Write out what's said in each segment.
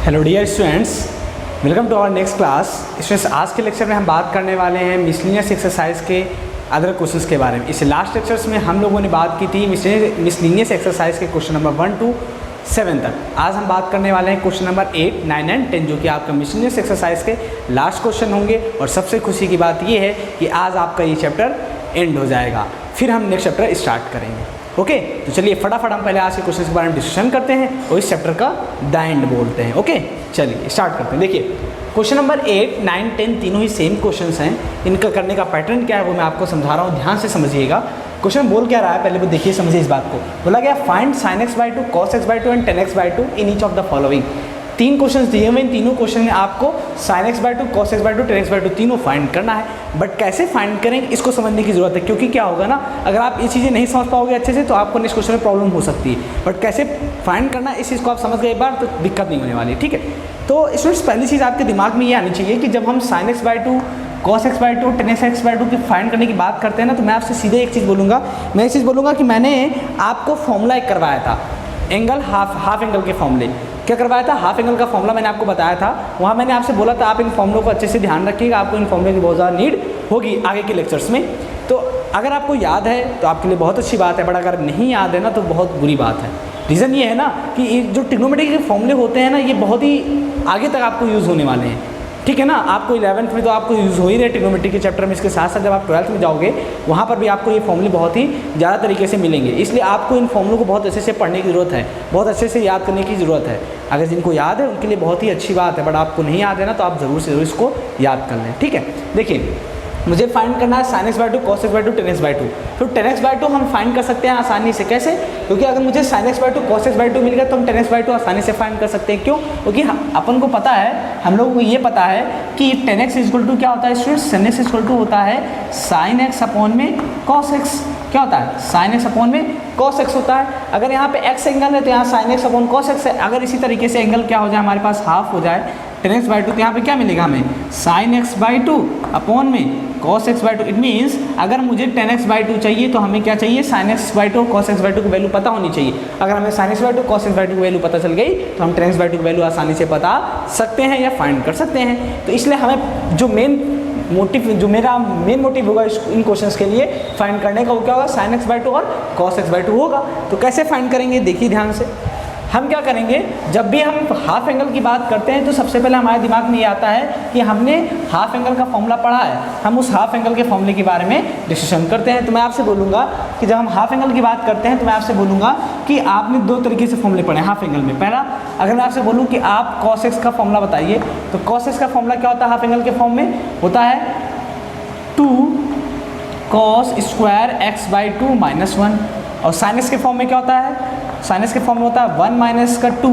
Hello dear students, welcome to our next class. Students, आज के lecture में हम बात करने वाले हैं मिसलिनियस एक्सरसाइज के अदर क्वेश्चंस के बारे में। इस लास्ट लेक्चर्स में हम लोगों ने बात की थी मिसलिनियस एक्सरसाइज के क्वेश्चन नंबर 1 to 7 तक। आज हम बात करने वाले हैं क्वेश्चन नंबर 8, 9 एंड 10, जो कि आपका मिसलिनियस एक्सरसाइज के लास्ट क्वेश्चन होंगे। और सबसे खुशी की बात यह है कि आज आपका ये चैप्टर एंड हो जाएगा, फिर हम नेक्स्ट चैप्टर स्टार्ट करेंगे। ओके, तो चलिए फटाफट हम पहले आज के क्वेश्चन के बारे में डिस्कशन करते हैं और इस चैप्टर का द एंड बोलते हैं। ओके, चलिए स्टार्ट करते हैं। देखिए, क्वेश्चन नंबर 8, 9, 10 तीनों ही सेम क्वेश्चंस हैं। इनका करने का पैटर्न क्या है वो मैं आपको समझा रहा हूँ, ध्यान से समझिएगा। क्वेश्चन बोल क्या रहा है पहले वो देखिए, समझिए इस बात को। बोला गया find sin x/2 cos x/2 and tan x/2 in each of the following. तीन क्वेश्चंस दिए हुए, इन तीनों क्वेश्चन में आपको sin x/2 cos x/2 tan x/2 तीनों फाइंड करना है। बट कैसे फाइंड करें इसको समझने की जरूरत है, क्योंकि क्या होगा ना, अगर आप ये चीज़ें नहीं समझ पाओगे अच्छे से तो आपको नेक्स्ट क्वेश्चन में प्रॉब्लम हो सकती है। बट कैसे फाइंड करना इस चीज़ को आप समझ गए एक बार तो दिक्कत नहीं होने वाली, ठीक है। तो इसमें पहली चीज़ आपके दिमाग में ये आनी चाहिए कि जब हम sin x/2 cos x/2 tan x/2 की फाइंड करने की बात करते हैं ना, तो मैं आपसे सीधे एक चीज़ बोलूँगा, मैं एक चीज़ बोलूँगा कि मैंने आपको फॉर्मूला एक करवाया था, एंगल हाफ एंगल के फॉर्मूले। क्या करवाया था? हाफ एंगल का फॉर्मूला मैंने आपको बताया था। वहाँ मैंने आपसे बोला था आप इन फॉर्मूलों को अच्छे से ध्यान रखिएगा, आपको इन फॉर्मूले की बहुत ज़्यादा नीड होगी आगे के लेक्चर्स में। तो अगर आपको याद है तो आपके लिए बहुत अच्छी बात है, बट अगर नहीं याद है ना तो बहुत बुरी बात है। रीज़न ये है ना कि ये जो ट्रिग्नोमेट्री के फॉर्मूले होते हैं ना, ये बहुत ही आगे तक आपको यूज़ होने वाले हैं, ठीक है ना। आपको 11th में तो आपको यूज़ हो ही रहे ट्रिग्नोमेट्री के चैप्टर में, इसके साथ साथ जब आप 12th में जाओगे वहाँ पर भी आपको ये फॉर्मूले बहुत ही ज़्यादा तरीके से मिलेंगे। इसलिए आपको इन फॉर्मूलों को बहुत अच्छे से पढ़ने की ज़रूरत है, बहुत अच्छे से याद करने की ज़रूरत है। अगर जिनको याद है उनके लिए बहुत ही अच्छी बात है, बट आपको नहीं याद है ना तो आप ज़रूर से ज़रूर इसको याद कर लें, ठीक है। देखिए, मुझे फाइंड करना है sin x/2 cos x/2 tan x/2। तो tan x/2 हम फाइंड कर सकते हैं आसानी से। कैसे? क्योंकि अगर मुझे sin x/2 cos x/2 मिल गया तो हम tan x/2 आसानी से फाइंड कर सकते हैं। क्यों? क्योंकि अपन को पता है, हम लोगों को ये पता है कि tan x = क्या होता है स्टूडेंट्स? sin x = होता है sin x अपॉन में cos x। क्या होता है? sin x अपॉन में cos x होता है। अगर यहाँ पे x एंगल है तो यहाँ sin x upon cos x है। अगर इसी तरीके से एंगल क्या हो जाए, हमारे पास हाफ हो जाए tan x/2, तो यहाँ पे क्या मिलेगा हमें? sin x/2 अपॉन में cos x/2। इट मीन्स अगर मुझे tan x/2 चाहिए तो हमें क्या चाहिए? sin x/2 और cos x/2 की वैल्यू पता होनी चाहिए। अगर हमें sin x/2 cos x/2 की वैल्यू पता चल गई तो हम tan x/2 की वैल्यू आसानी से बता सकते हैं या फाइंड कर सकते हैं। तो इसलिए हमें जो मेरा मेन मोटिव होगा इन क्वेश्चंस के लिए फाइंड करने का, वो क्या होगा? sin x/2 और cos x/2 होगा। तो कैसे फाइंड करेंगे देखिए ध्यान से। हम क्या करेंगे, जब भी हम हाफ एंगल की बात करते हैं तो सबसे पहले हमारे दिमाग में ये आता है कि हमने हाफ एंगल का फॉर्मूला पढ़ा है, हम उस हाफ एंगल के फॉर्मूले के बारे में डिस्कशन करते हैं। तो मैं आपसे बोलूँगा कि जब हम हाफ एंगल की बात करते हैं तो मैं आपसे बोलूँगा कि आपने दो तरीके से फॉर्मूले पढ़े हाफ एंगल में। पहला, अगर मैं आपसे बोलूँ कि आप cos x का फॉर्मूला बताइए, तो cos x का फॉर्मूला क्या होता है हाफ एंगल के फॉर्म में? होता है 2 cos स्क्वायर x/2 - 1। और sin x के फॉर्म में क्या होता है? sin x के फॉर्म में होता है 1 - 2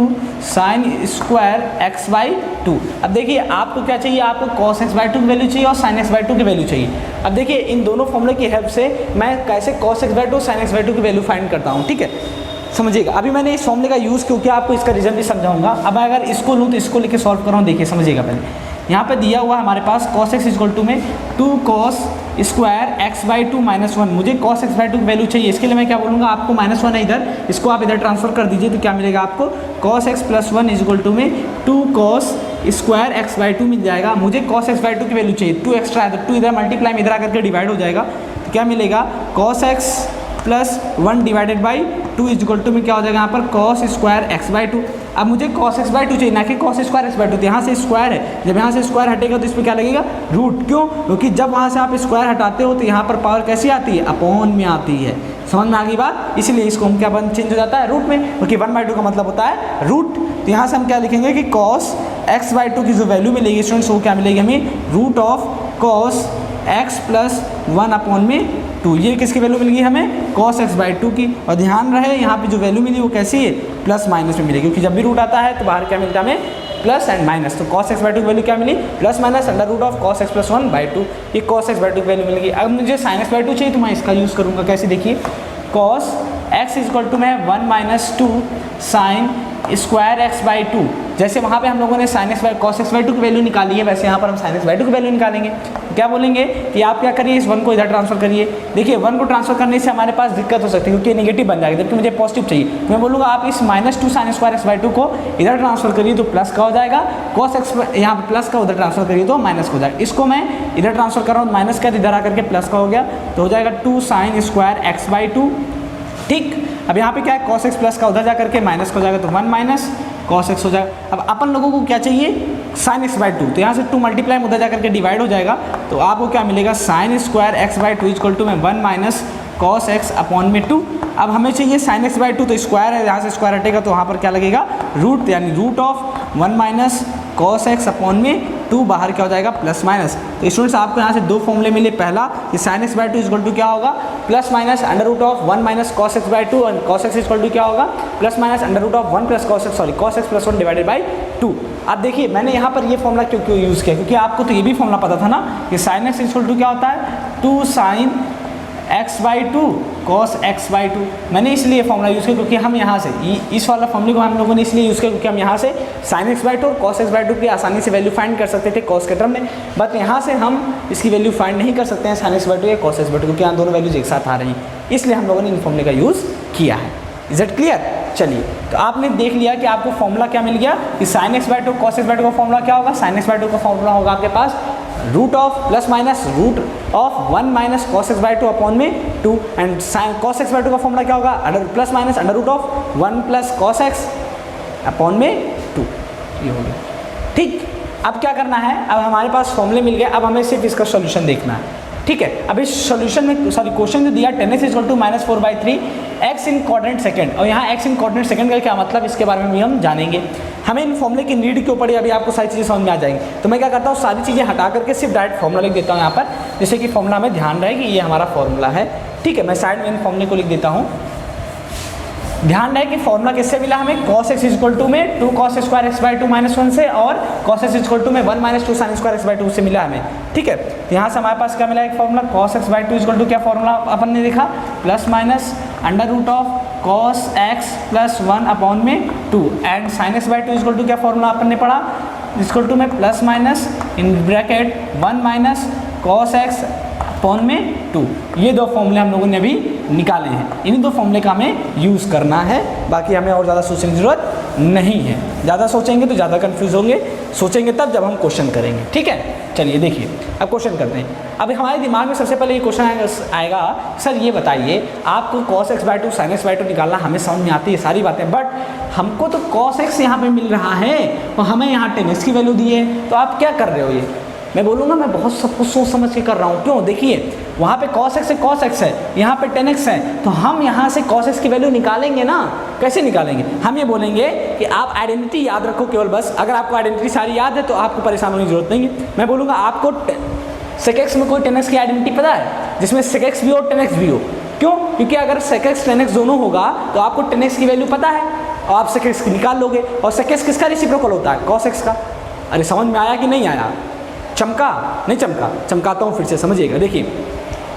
sin स्क्वायर x/2। अब देखिए आपको क्या चाहिए, आपको cos x/2 की वैल्यू चाहिए और sin x/2 की वैल्यू चाहिए। अब देखिए इन दोनों फॉर्मूले की हेल्प से मैं कैसे cos x/2 sin x/2 की वैल्यू फाइंड करता हूँ, ठीक है। समझिएगा, अभी मैंने इस फॉर्मूले का यूज़ क्योंकि आपको इसका रीजन भी समझाऊंगा। अब अगर इसको लूँ तो इसको लेके सॉल्व कर रहा हूँ, देखिए समझिएगा। पहले यहाँ पे दिया हुआ है हमारे पास cos x = में 2 cos स्क्वायर x/2 - 1। मुझे cos x/2 की वैल्यू चाहिए, इसके लिए मैं क्या बोलूँगा, आपको -1 है इधर, इसको आप इधर ट्रांसफर कर दीजिए तो क्या मिलेगा आपको? cos x + 1 = में 2 cos स्क्वायर x/2 मिल जाएगा। मुझे cos x/2 की वैल्यू चाहिए, 2 एक्स्ट्रा है तो 2 इधर मल्टीप्लाई में इधर आकर के डिवाइड हो जाएगा, तो क्या मिलेगा? cos x + 1 / 2 = में क्या हो जाएगा यहाँ पर? cos square x/2। अब मुझे cos x/2 चाहिए ना कि cos स्क्वायर x/2, तो यहाँ से स्क्वायर है, जब यहाँ से स्क्वायर हटेगा तो इस पर क्या लगेगा? रूट। क्यों? क्योंकि जब वहाँ से आप स्क्वायर हटाते हो तो यहाँ पर पावर कैसी आती है? अपॉन में आती है। समझ में आ गई बात? इसलिए इसको हम क्या चेंज हो जाता है? रूट में, क्योंकि 1/2 का मतलब होता है रूट। तो यहाँ से हम क्या लिखेंगे कि cos x/2 की जो वैल्यू मिलेगी स्टूडेंट्स, वो क्या मिलेगी हमें? √cos x + 1/2। ये किसकी वैल्यू मिल गई हमें? cos x/2 की। और ध्यान रहे यहाँ पे जो वैल्यू मिली वो कैसी है? प्लस माइनस में मिलेगी, क्योंकि जब भी रूट आता है तो बाहर क्या मिलता है हमें? Plus and minus. तो cos x/2 की वैल्यू क्या मिली? Plus minus √cos x + 1/2। ये cos x/2 की वैल्यू मिलेगी। अब मुझे sin x/2 चाहिए तो मैं इसका यूज़ करूँगा। कैसे? देखिए, cos x = में 1 - 2 sin स्क्वायर x/2। जैसे वहाँ पे हम लोगों ने sin x/cos x/2 की वैल्यू निकाली है, वैसे यहाँ पर हम sin x/2 की वैल्यू निकालेंगे। क्या बोलेंगे कि आप क्या करिए, इस 1 को इधर ट्रांसफर करिए। देखिए 1 को ट्रांसफर करने से हमारे पास दिक्कत हो सकती है क्योंकि नेगेटिव बन जाएगा, जबकि मुझे पॉजिटिव चाहिए। तो मैं बोलूँगा आप इस -2 sin स्क्वायर x/2 को इधर ट्रांसफर करिए तो प्लस का हो जाएगा, cos x यहाँ पर प्लस का उधर ट्रांसफर करिए तो माइनस का हो जाएगा। इसको मैं इधर ट्रांसफर कर रहा हूँ, माइनस का इधर आकर के प्लस का हो गया तो हो जाएगा 2 sin स्क्वायर x/2। ठीक, अब यहाँ पे क्या है, cos x प्लस का उधर जा करके माइनस का हो जाएगा तो 1 माइनस cos x हो जाएगा। अब अपन लोगों को क्या चाहिए, sin x/2, तो यहाँ से 2 मल्टीप्लाई में उधर जा करके डिवाइड हो जाएगा तो आपको क्या मिलेगा, sin square x/2 equal to में 1 माइनस cos x अपॉन में 2। अब हमें चाहिए sin x/2 तो स्क्वायर है, यहाँ से स्क्वायर हटेगा तो वहाँ पर क्या लगेगा, रूट, यानी root of 1 minus cos x upon में 2, बाहर क्या हो जाएगा प्लस माइनस। तो स्टूडेंट्स आपको यहाँ से दो फॉर्मूले मिले, पहला कि sin x/2 इक्वल टू क्या होगा, plus minus under root of 1 minus cos x/2 और cos x इक्वल टू क्या होगा, plus minus under root of 1 plus cos x plus 1 divided by 2। अब देखिए मैंने यहाँ पर ये फॉर्मूला क्यों यूज़ किया, क्योंकि आपको तो ये भी फॉर्मूला पता था ना कि sin x इक्वल टू क्या होता है, 2 sin x/2 cos x/2। मैंने इसलिए फॉर्मूला यूज़ किया क्योंकि हम यहाँ से इस वाला फॉर्मूले को हम लोगों ने इसलिए यूज़ किया क्योंकि हम यहाँ से sin x/2 और cos x/2 की आसानी से वैल्यू फाइंड कर सकते थे cos के टर्म में, बट यहाँ से हम इसकी वैल्यू फाइंड नहीं कर सकते हैं sin x/2 या cos x/2 क्योंकि यहाँ दोनों वैल्यूज एक साथ आ रही हैं, इसलिए हम लोगों ने इन फॉर्मूले का यूज़ किया है। Is it clear? चलिए तो आपने देख लिया कि आपको फॉर्मूला क्या मिल गया कि sin x/2 cos x/2 का फॉर्मूला क्या होगा, sin x/2 का फॉर्मूला होगा आपके पास root of plus minus root of 1 minus cos x/2 upon में 2 एंड cos x/2 का फॉर्मूला क्या होगा, plus minus under root of 1 plus cos x upon में 2। ये हो गया। ठीक, अब क्या करना है, अब हमारे पास फॉर्मूले मिल गए, अब हमें सिर्फ इसका सॉल्यूशन देखना है। ठीक है, अब इस सॉल्यूशन में सॉरी क्वेश्चन जो दिया 10x equal to -4/3 x in coordinate second, और यहाँ x इन कोऑर्डिनेट सेकंड का क्या मतलब, इसके बारे में भी हम जानेंगे। हमें इन फॉर्मूले की नीड क्यों पड़ी, अभी आपको सारी चीज़ें समझ में आ जाएंगी। तो मैं क्या करता हूँ, सारी चीज़ें हटा करके सिर्फ डायरेक्ट फॉर्मूला लिख देता हूँ यहाँ पर, जैसे कि फॉर्मूला में ध्यान रहे कि ये हमारा फॉर्मूला है। ठीक है, मैं साइड में इन फॉर्मूले को लिख देता हूँ। ध्यान रहे कि फॉर्मूला किससे मिला हमें, cos x इक्वल टू में 2 cos स्क्वायर x/2 -1 से और cos x इक्वल टू में 1 माइनस 2 sin स्क्वायर x/2 से मिला हमें। ठीक है, तो यहाँ से हमारे पास क्या मिला एक formula, cos x/2 equal to क्या फॉर्मूला अपन ने देखा, plus minus under root of cos x plus 1 upon में 2 and sin x/2 equal to क्या फॉर्मूला अपन ने पढ़ा, इक्वल टू में plus minus in bracket 1 minus cos x upon में 2। ये दो फॉर्मूले हम लोगों ने अभी निकाले हैं, इन्हीं दो फॉर्मूले का हमें यूज़ करना है, बाकी हमें और ज़्यादा सोचने की ज़रूरत नहीं है। ज़्यादा सोचेंगे तो ज़्यादा कंफ्यूज होंगे, सोचेंगे तब जब हम क्वेश्चन करेंगे। ठीक है, चलिए देखिए अब क्वेश्चन करते हैं। अभी हमारे दिमाग में सबसे पहले ये क्वेश्चन आएगा, सर ये बताइए आपको cos x/2 sin x/2 निकालना हमें समझ में आती है सारी बातें, बट हमको तो cos x यहाँ पे मिल रहा है और हमें यहाँ tan x की वैल्यू दी है, तो आप क्या कर रहे हो। ये मैं बोलूँगा मैं बहुत सब कुछ सोच समझ के कर रहा हूँ। क्यों, देखिए वहाँ पे cos x है, cos x है, यहाँ पे tan x है, तो हम यहाँ से cos x की वैल्यू निकालेंगे ना। कैसे निकालेंगे, हम ये बोलेंगे कि आप आइडेंटिटी याद रखो केवल, बस अगर आपको आइडेंटिटी सारी याद है तो आपको परेशान होने की जरूरत नहीं है। मैं बोलूँगा आपको sec x में कोई tan x की आइडेंटिटी पता है जिसमें sec x भी हो tan x भी हो। क्यों, क्योंकि अगर sec x tan x दोनों होगा तो आपको tan x की वैल्यू पता है और आप sec x निकाल लोगे, और sec x किसका रेसिप्रोकल होता है, cos x का। अरे समझ में आया कि नहीं आया, चमका नहीं चमका, चमकाता हूँ फिर से समझिएगा। देखिए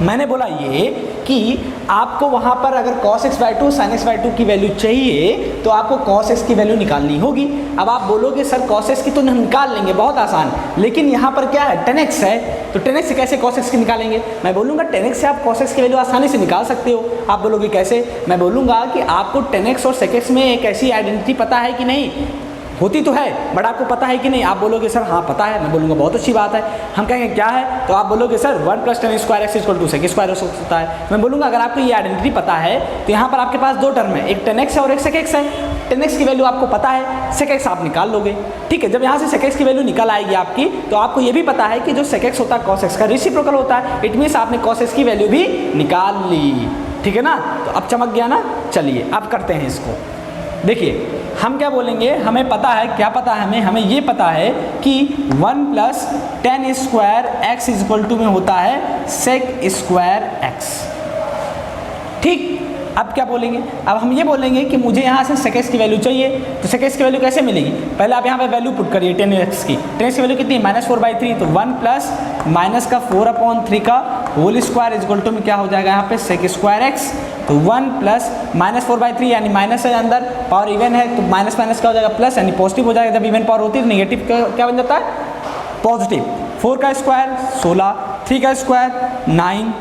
मैंने बोला ये कि आपको वहाँ पर अगर cos x/2 sin x/2 की वैल्यू चाहिए तो आपको cos x की वैल्यू निकालनी होगी। अब आप बोलोगे सर cos x की तो हम निकाल लेंगे, बहुत आसान, लेकिन यहाँ पर क्या है tan x है, तो tan x से कैसे cos x की निकालेंगे। मैं बोलूँगा tan x से आप cos x की वैल्यू आसानी से निकाल सकते हो। आप बोलोगे कैसे, मैं बोलूँगा कि आपको tan x और sec x में एक ऐसी आइडेंटिटी पता है कि नहीं, होती तो है बट आपको पता है कि नहीं। आप बोलोगे सर हाँ पता है, मैं बोलूँगा बहुत अच्छी बात है। हम कहेंगे क्या है, तो आप बोलोगे sir 1 plus tan square x equal to sec square हो सकता है। मैं बोलूँगा अगर आपको ये आइडेंटिटी पता है तो यहाँ पर आपके पास दो टर्म है, एक tan x है और एक sec x है। tan x की वैल्यू आपको पता है, sec x आप निकाल लोगे। ठीक है, जब यहाँ से sec x की वैल्यू निकल आएगी आपकी, तो आपको ये भी पता है कि जो sec x होता है cos x का रेसिप्रोकल होता है। इट मीन्स आपने cos x की वैल्यू भी निकाल ली। ठीक है ना, तो अब चमक गया ना। चलिए अब करते हैं इसको। देखिए हम क्या बोलेंगे, हमें पता है, क्या पता है हमें ये पता है कि 1 plus tan square x equal to में होता है sec स्क्वायर x। ठीक, अब क्या बोलेंगे, अब हम ये बोलेंगे कि मुझे यहाँ से sec x की वैल्यू चाहिए, तो sec x की वैल्यू कैसे मिलेगी, पहले आप यहाँ पे वैल्यू पुट करिए tan x की। tan x की वैल्यू कितनी, -4/3, तो 1 प्लस माइनस का 4/3 का होल स्क्वायर इक्वल टू में क्या हो जाएगा यहाँ पे sec स्क्वायर x। तो 1 प्लस -4/3 यानी माइनस है, अंदर पावर इवन है तो माइनस माइनस क्या हो जाएगा प्लस, यानी पॉजिटिव हो जाएगा। जब इवन पावर होती है तो नेगेटिव क्या बन जाता है, पॉजिटिव। 4 का स्क्वायर 16 3 का स्क्वायर 9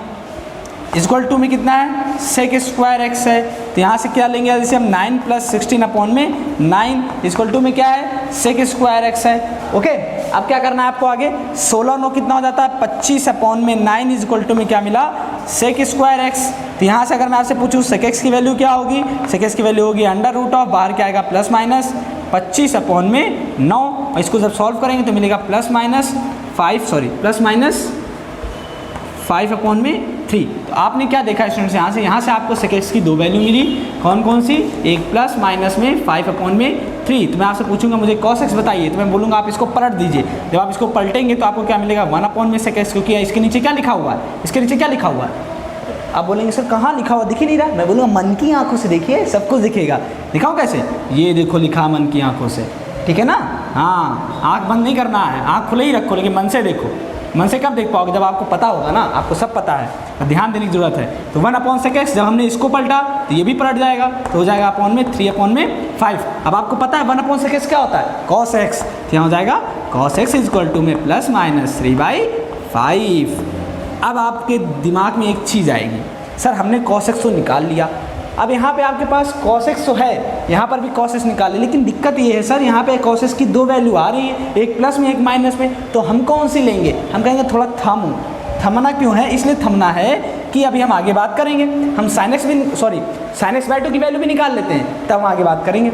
इक्वल टू में कितना है सेक स्क्वायर एक्स है। तो यहाँ से क्या लेंगे, जैसे हम 9 + 16 अपॉन में 9 इक्वल टू में क्या है सेक स्क्वायर एक्स है। ओके, अब क्या करना है आपको आगे, 16 9 कितना हो जाता है 25 अपॉन में 9 इक्वल टू में क्या मिला सेक स्क्वायर एक्स। तो यहाँ से अगर मैं आपसे पूछूँ सेक एक्स की वैल्यू क्या होगी, सेक एक्स की वैल्यू होगी √ऑफ बाहर क्या आएगा प्लस माइनस 25 अपॉन में 9, इसको जब सॉल्व करेंगे तो मिलेगा प्लस माइनस 5 अपॉन में 3। तो आपने क्या देखा स्टूडेंट्स, यहाँ से आपको सेक एक्स की दो वैल्यू मिली, कौन कौन सी, एक प्लस माइनस में 5 अपॉन में 3। तो मैं आपसे पूछूंगा मुझे कॉस एक्स बताइए, तो मैं बोलूँगा आप इसको पलट दीजिए। जब आप इसको पलटेंगे तो आपको क्या मिलेगा 1 अपॉन में सेक एक्स, क्योंकि इसके नीचे क्या लिखा हुआ है, इसके नीचे क्या लिखा हुआ है। आप बोलेंगे सर कहाँ लिखा हुआ, दिख ही नहीं रहा। मैं बोलूँगा मन की आंखों से देखिए, सब कुछ दिखेगा। दिखाऊँ कैसे, ये देखो लिखा मन की आंखों से, ठीक है ना। हाँ, आँख बंद नहीं करना है, आँख खुले ही रखो, लेकिन मन से देखो। मन से कब देख पाओगे, जब आपको पता होगा ना, आपको सब पता है, तो ध्यान देने की जरूरत है। तो 1 अपॉन सेक एक्स, जब हमने इसको पलटा तो ये भी पलट जाएगा, तो हो जाएगा अपॉन में 3 अपॉन में 5। अब आपको पता है 1 अपॉन सेक एक्स क्या होता है, कॉस एक्स। तो यहाँ हो जाएगा कॉस एक्स इक्वल टू में प्लस माइनस 3/5। अब आपके दिमाग में एक चीज़ आएगी, सर हमने कॉस एक्स तो निकाल लिया, अब यहाँ पे आपके पास cos x तो है, यहाँ पर भी cos x निकाले, लेकिन दिक्कत ये है सर यहाँ पे cos x की दो वैल्यू आ रही है, एक प्लस में एक माइनस में। तो हम कौन सी लेंगे, हम कहेंगे थोड़ा थमना क्यों है, इसलिए थमना है कि अभी हम आगे बात करेंगे, हम sin x/2 की वैल्यू भी निकाल लेते हैं, तब हम आगे बात करेंगे।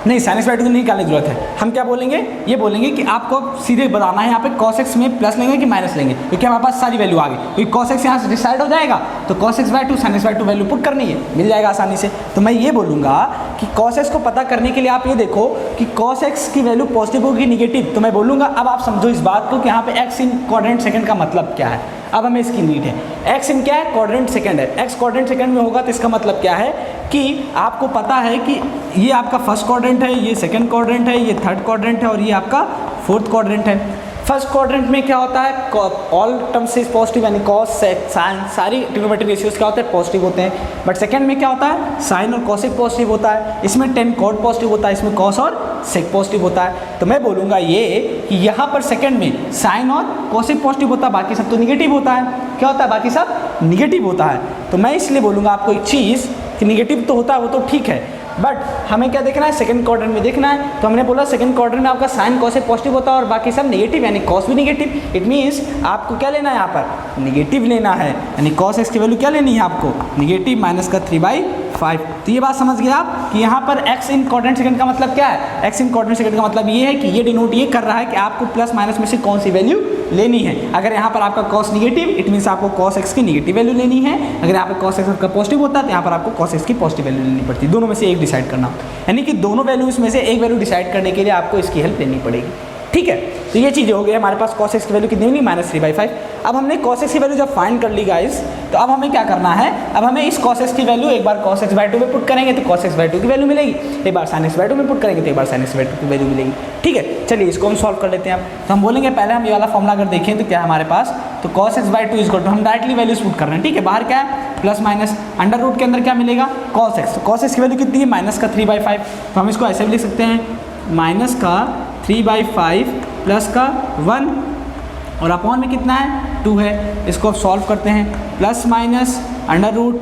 नहीं, sin x/2 की नहीं निकालने की जरूरत है। हम क्या बोलेंगे, ये बोलेंगे कि आपको सीधे बताना है यहाँ पे cos x में प्लस लेंगे कि माइनस लेंगे, क्योंकि हमारे पास सारी वैल्यू आ गई, क्योंकि cos x यहाँ से डिसाइड हो जाएगा। तो cos x/2 sin x/2 value put करनी है, मिल जाएगा आसानी से। तो मैं ये बोलूँगा कि cos x को पता करने के लिए आप ये देखो कि cos x की वैल्यू पॉजिटिव होगी निगेटिव। तो मैं बोलूँगा अब आप समझो इस बात को कि यहाँ पे x इन क्वाड्रेंट सेकंड का मतलब क्या है। अब हमें इसकी नीड है, x इन क्या है क्वाड्रेंट सेकंड है, x क्वाड्रेंट सेकंड में होगा तो इसका मतलब क्या है कि आपको पता है कि ये आपका फर्स्ट क्वाड्रेंट है, ये सेकंड क्वाड्रेंट है, ये थर्ड क्वाड्रेंट है और ये आपका फोर्थ क्वाड्रेंट है। फर्स्ट क्वाड्रेंट में क्या होता है, ऑल टर्म्स इज पॉजिटिव, यानी कॉस साइन सारी ट्रिग्नोमेट्रिक रेशियोज क्या होते हैं पॉजिटिव होते हैं। बट सेकंड में क्या होता है, साइन और कॉसिक पॉजिटिव होता है, इसमें tan कॉट पॉजिटिव होता है, इसमें कॉस और सेक पॉजिटिव होता है। तो मैं बोलूँगा ये कि यहाँ पर सेकंड में साइन और कॉसिक पॉजिटिव होता है, बाकी सब तो निगेटिव होता है। क्या होता है, बाकी सब निगेटिव होता है। तो मैं इसलिए बोलूँगा आपको एक चीज़ कि निगेटिव तो होता है, वो तो ठीक है, बट हमें क्या देखना है, सेकंड क्वाड्रेंट में देखना है। तो हमने बोला सेकंड क्वाड्रेंट में आपका साइन कॉस पॉजिटिव होता है और बाकी सब नेगेटिव, यानी कॉस भी नेगेटिव। इट मीन्स आपको क्या लेना है, यहाँ पर निगेटिव लेना है, यानी कॉस एक्स की वैल्यू क्या लेनी है आपको, निगेटिव माइनस का 3/5। तो ये बात समझ गए आप कि यहाँ पर x इन क्वाड्रेंट सेकंड का मतलब क्या है, x इन क्वाड्रेंट सेकंड का मतलब ये है कि ये डिनोट ये कर रहा है कि आपको प्लस माइनस में से कौन सी वैल्यू लेनी है। अगर यहाँ पर आपका कॉस निगेटिव, इट मीन्स आपको कॉस एक्स की निगेटिव वैल्यू लेनी है। अगर यहाँ पर कॉस एक्स का पॉजिटिव होता है तो यहाँ पर आपको कॉस एक्स की पॉजिटिव वैल्यू लेनी पड़ती है। दोनों में से एक डिसाइड करना, यानी कि दोनों वैल्यूज में से एक वैल्यू डिसाइड करने के लिए आपको इसकी हेल्प लेनी पड़ेगी। ठीक है, तो ये चीज़ें हो गई हमारे पास। cos x की वैल्यू कितनी होगी, -3/5। अब हमने cos x की वैल्यू जब फाइंड कर ली गाइस, तो अब हमें क्या करना है, अब हमें इस cos x की वैल्यू एक बार cos x/2 में पुट करेंगे तो cos x/2 की वैल्यू मिलेगी, एक बार sin x/2 में पुट करेंगे तो एक बार sin x/2 की वैल्यू मिलेगी। ठीक है, चलिए इसको हम सॉल्व कर लेते हैं। अब तो हम बोलेंगे पहले हम ये वाला फॉर्मूला अगर देखें तो क्या है हमारे पास, तो cos x/2 इक्वल टू हम डायरेक्टली वैल्यूज पुट कर रहे हैं। ठीक है, बाहर क्या है प्लस माइनस, अंडर रूट के अंदर क्या मिलेगा cos x। तो cos x की वैल्यू कितनी है, माइनस का 3/5। तो हम इसको ऐसे भी लिख सकते हैं, माइनस का 3/5 प्लस का 1 और अपॉन में कितना है 2 है। इसको अब सॉल्व करते हैं, प्लस माइनस अंडर रूट,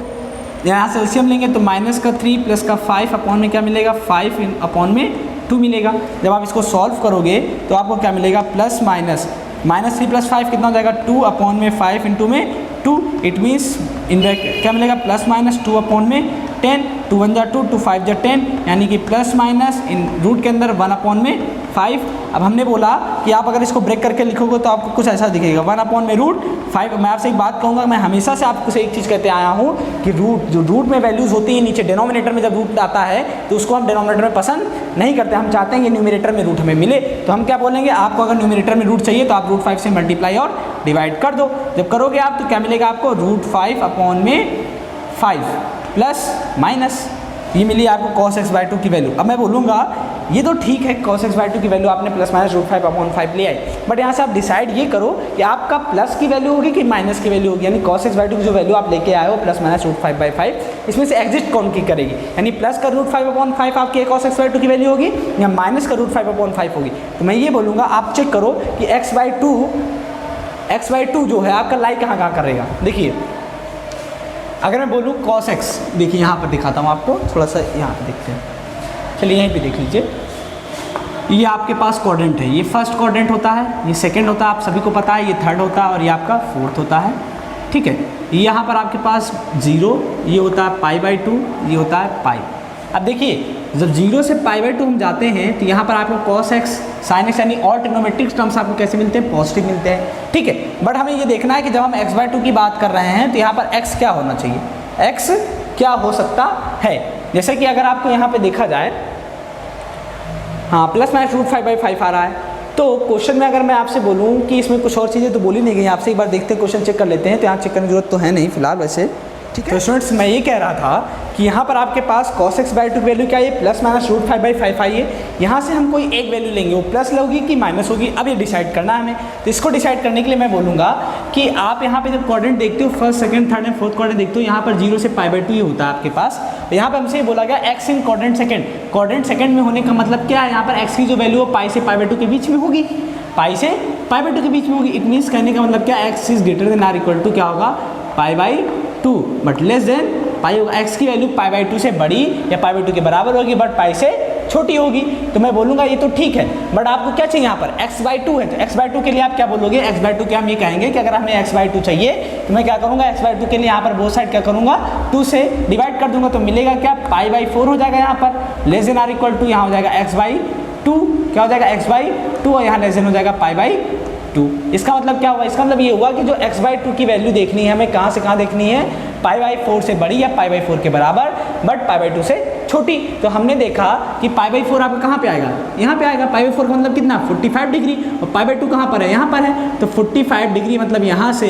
यहाँ से एलसीएम लेंगे तो माइनस का 3 प्लस का 5 अपॉन में क्या मिलेगा 5 अपॉन में 2 मिलेगा। जब आप इसको सॉल्व करोगे तो आपको क्या मिलेगा, प्लस माइनस -3 + 5 कितना हो जाएगा 2 अपॉन में 5 इंटू में 2। इट मीन्स इन क्या मिलेगा, प्लस माइनस 2 अपॉन में 10, 2 1 जा 2, 2 5 जा 10, यानी कि प्लस माइनस इन रूट के अंदर 1 अपॉन में 5। अब हमने बोला कि आप अगर इसको ब्रेक करके लिखोगे तो आपको कुछ ऐसा दिखेगा, 1 अपॉन में √5। मैं आपसे एक बात कहूँगा, मैं हमेशा से आपको से एक चीज़ कहते आया हूँ कि जो रूट में वैल्यूज़ होती है नीचे डिनोमिनेटर में जब रूट आता है तो उसको हम डिनोमिनेटर में पसंद नहीं करते, हम चाहते हैं कि न्यूमरेटर में रूट हमें मिले। तो हम क्या बोलेंगे, आपको अगर न्यूमरेटर में रूट चाहिए तो आप √5 से मल्टीप्लाई और डिवाइड कर दो। जब करोगे आप तो क्या मिलेगा आपको, √5 अपॉन में 5 प्लस माइनस, ये मिली आपको cos x/2 की वैल्यू। अब मैं बोलूँगा ये तो ठीक है, cos x/2 की वैल्यू आपने प्लस माइनस √5 अपॉन 5 ले आई, बट यहाँ से आप डिसाइड ये करो कि आपका प्लस की वैल्यू होगी कि माइनस की वैल्यू होगी, यानी cos x/2 की जो वैल्यू आप लेके आए हो प्लस माइनस √5/5, इसमें से एग्जिस्ट कौन की करेगी, यानी प्लस का √5 अपॉन 5 आपकी cos x/2 की वैल्यू होगी या माइनस का √5 अपॉन 5 होगी। तो मैं ये बोलूँगा आप चेक करो कि x/2 x/2 जो है आपका लाई कहाँ कहाँ करेगा। देखिए अगर मैं बोलूँ cos x, देखिए यहाँ पर दिखाता हूँ आपको, थोड़ा सा यहाँ पर देखते हैं, चलिए यहीं पे देख लीजिए। ये आपके पास क्वाड्रेंट है, ये फर्स्ट क्वाड्रेंट होता है, ये सेकंड होता है, आप सभी को पता है, ये थर्ड होता है और ये आपका फोर्थ होता है, ठीक है। यहाँ पर आपके पास 0, ये होता है π/2, ये होता है पाई। अब देखिए जब 0 से π/2 हम जाते हैं तो यहाँ पर आपको cos x sin x यानी और ट्रिग्नोमेट्रिक टर्म्स आपको कैसे मिलते हैं, पॉजिटिव मिलते हैं, ठीक है। बट हमें ये देखना है कि जब हम x/2 की बात कर रहे हैं तो यहाँ पर x क्या होना चाहिए, x क्या हो सकता है। जैसे कि अगर आपको यहाँ पे देखा जाए, हाँ ±√5/5 आ रहा है, तो क्वेश्चन में अगर मैं आपसे बोलूँ कि इसमें कुछ और चीज़ें तो बोली नहीं गई आपसे, एक बार देखते हैं क्वेश्चन चेक कर लेते हैं। तो यहाँ चेक करने की जरूरत तो है नहीं फिलहाल वैसे, ठीक है। तो स्टूडेंट्स मैं ये कह रहा था कि यहाँ पर आपके पास cos x/2 की वैल्यू क्या है, ±√5/5 आई है। यहाँ से हम कोई एक वैल्यू लेंगे, वो प्लस होगी कि माइनस होगी, अब ये डिसाइड करना है हमें। तो इसको डिसाइड करने के लिए मैं बोलूँगा कि आप यहाँ पे जब क्वाड्रेंट देखते हो, first second third and fourth quadrant देखते हो, यहाँ पर 0 से π/2 ही होता है आपके पास। तो यहाँ पर हमसे ये बोला गया x in quadrant second, quadrant second में होने का मतलब क्या है, यहाँ पर x की जो वैल्यू है π से π/2 के बीच में होगी, π से π/2 के बीच में होगी। इट मीन्स कहने का मतलब क्या, x is greater than or equal to क्या होगा, π/2 बट लेस देन पाई होगा। x की वैल्यू π/2 से बड़ी या π/2 के बराबर होगी बट पाई से छोटी होगी। तो मैं बोलूँगा ये तो ठीक है, बट आपको क्या चाहिए, यहाँ पर x/2 है, तो x/2 के लिए आप क्या बोलोगे, x/2 के हम ये कहेंगे कि अगर हमें x/2 चाहिए तो मैं क्या करूँगा, x/2 के लिए यहाँ पर बोथ साइड क्या करूँगा, 2 से डिवाइड कर दूंगा, तो मिलेगा क्या, π/4 हो जाएगा यहाँ पर, less than or equal to यहाँ हो जाएगा x/2, क्या हो जाएगा x/2 और यहाँ लेस देन हो जाएगा π/2। इसका मतलब क्या हुआ, इसका मतलब ये हुआ कि जो x/2 की वैल्यू देखनी है हमें कहाँ से कहाँ देखनी है, π/4 से बड़ी या π/4 के बराबर बट π/2 से छोटी। तो हमने देखा कि π/4 आपका कहाँ पे आएगा, यहाँ पे आएगा। π/4 का मतलब कितना, 45 डिग्री, और π/2 कहाँ पर है, यहाँ पर है। तो 45 डिग्री मतलब यहाँ से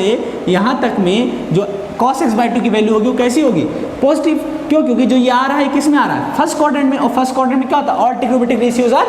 यहाँ तक में जो cos x/2 की वैल्यू होगी वो कैसी होगी, पॉजिटिव। क्यों, क्योंकि जो ये आ रहा है किस में आ रहा है, फर्स्ट क्वाड्रेंट में, और फर्स्ट क्वाड्रेंट में क्या होता है, all trigonometric ratios are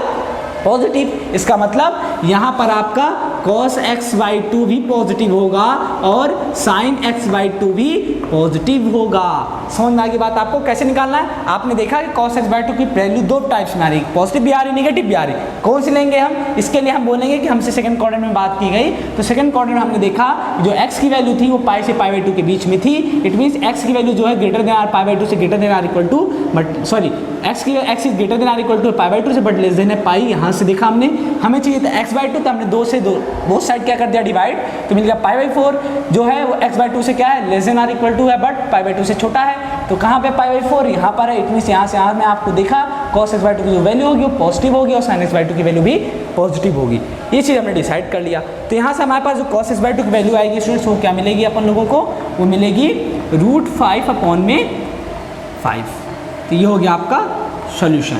positive. इसका मतलब यहाँ पर आपका cos x/2 भी पॉजिटिव होगा और sin x/2 भी पॉजिटिव होगा। समझ में आ गई बात आपको कैसे निकालना है। आपने देखा कि cos x/2 की वैल्यू दो टाइप्स में आ रही, पॉजिटिव भी आ रही, नेगेटिव भी आ रही। कौन सी लेंगे हम, इसके लिए हम बोलेंगे कि हमसे सेकंड क्वाड्रेंट में बात की गई, तो सेकंड क्वाड्रेंट में हमने देखा जो x की वैल्यू थी वो पाई से π/2 के बीच में थी। इट मीन्स x की वैल्यू जो है ग्रेटर देन आर π/2 से greater than or equal to, but sorry x is greater than or equal to π/2 से बट लेस देन है पाई। यहाँ से देखा हमने, हमें चाहिए था x/2, तो हमने 2 से 2 बोथ साइड क्या कर दिया, डिवाइड, तो मिल गया π/4 जो है वो x/2 से क्या है, less than or equal to है बट π/2 से छोटा है। तो कहाँ पे π/4, यहाँ पर है। इट मीन्स यहाँ से यहाँ में आपको देखा cos x/2 की जो वैल्यू होगी वो पॉजिटिव होगी और sin x/2 की वैल्यू भी पॉजिटिव होगी। ये चीज़ हमने डिसाइड कर लिया। तो यहाँ से हमारे पास जो cos x/2 की वैल्यू आएगी स्टूडेंट्स, वो क्या मिलेगी अपन लोगों को, वो मिलेगी √5/5। तो ये हो गया आपका सोल्यूशन।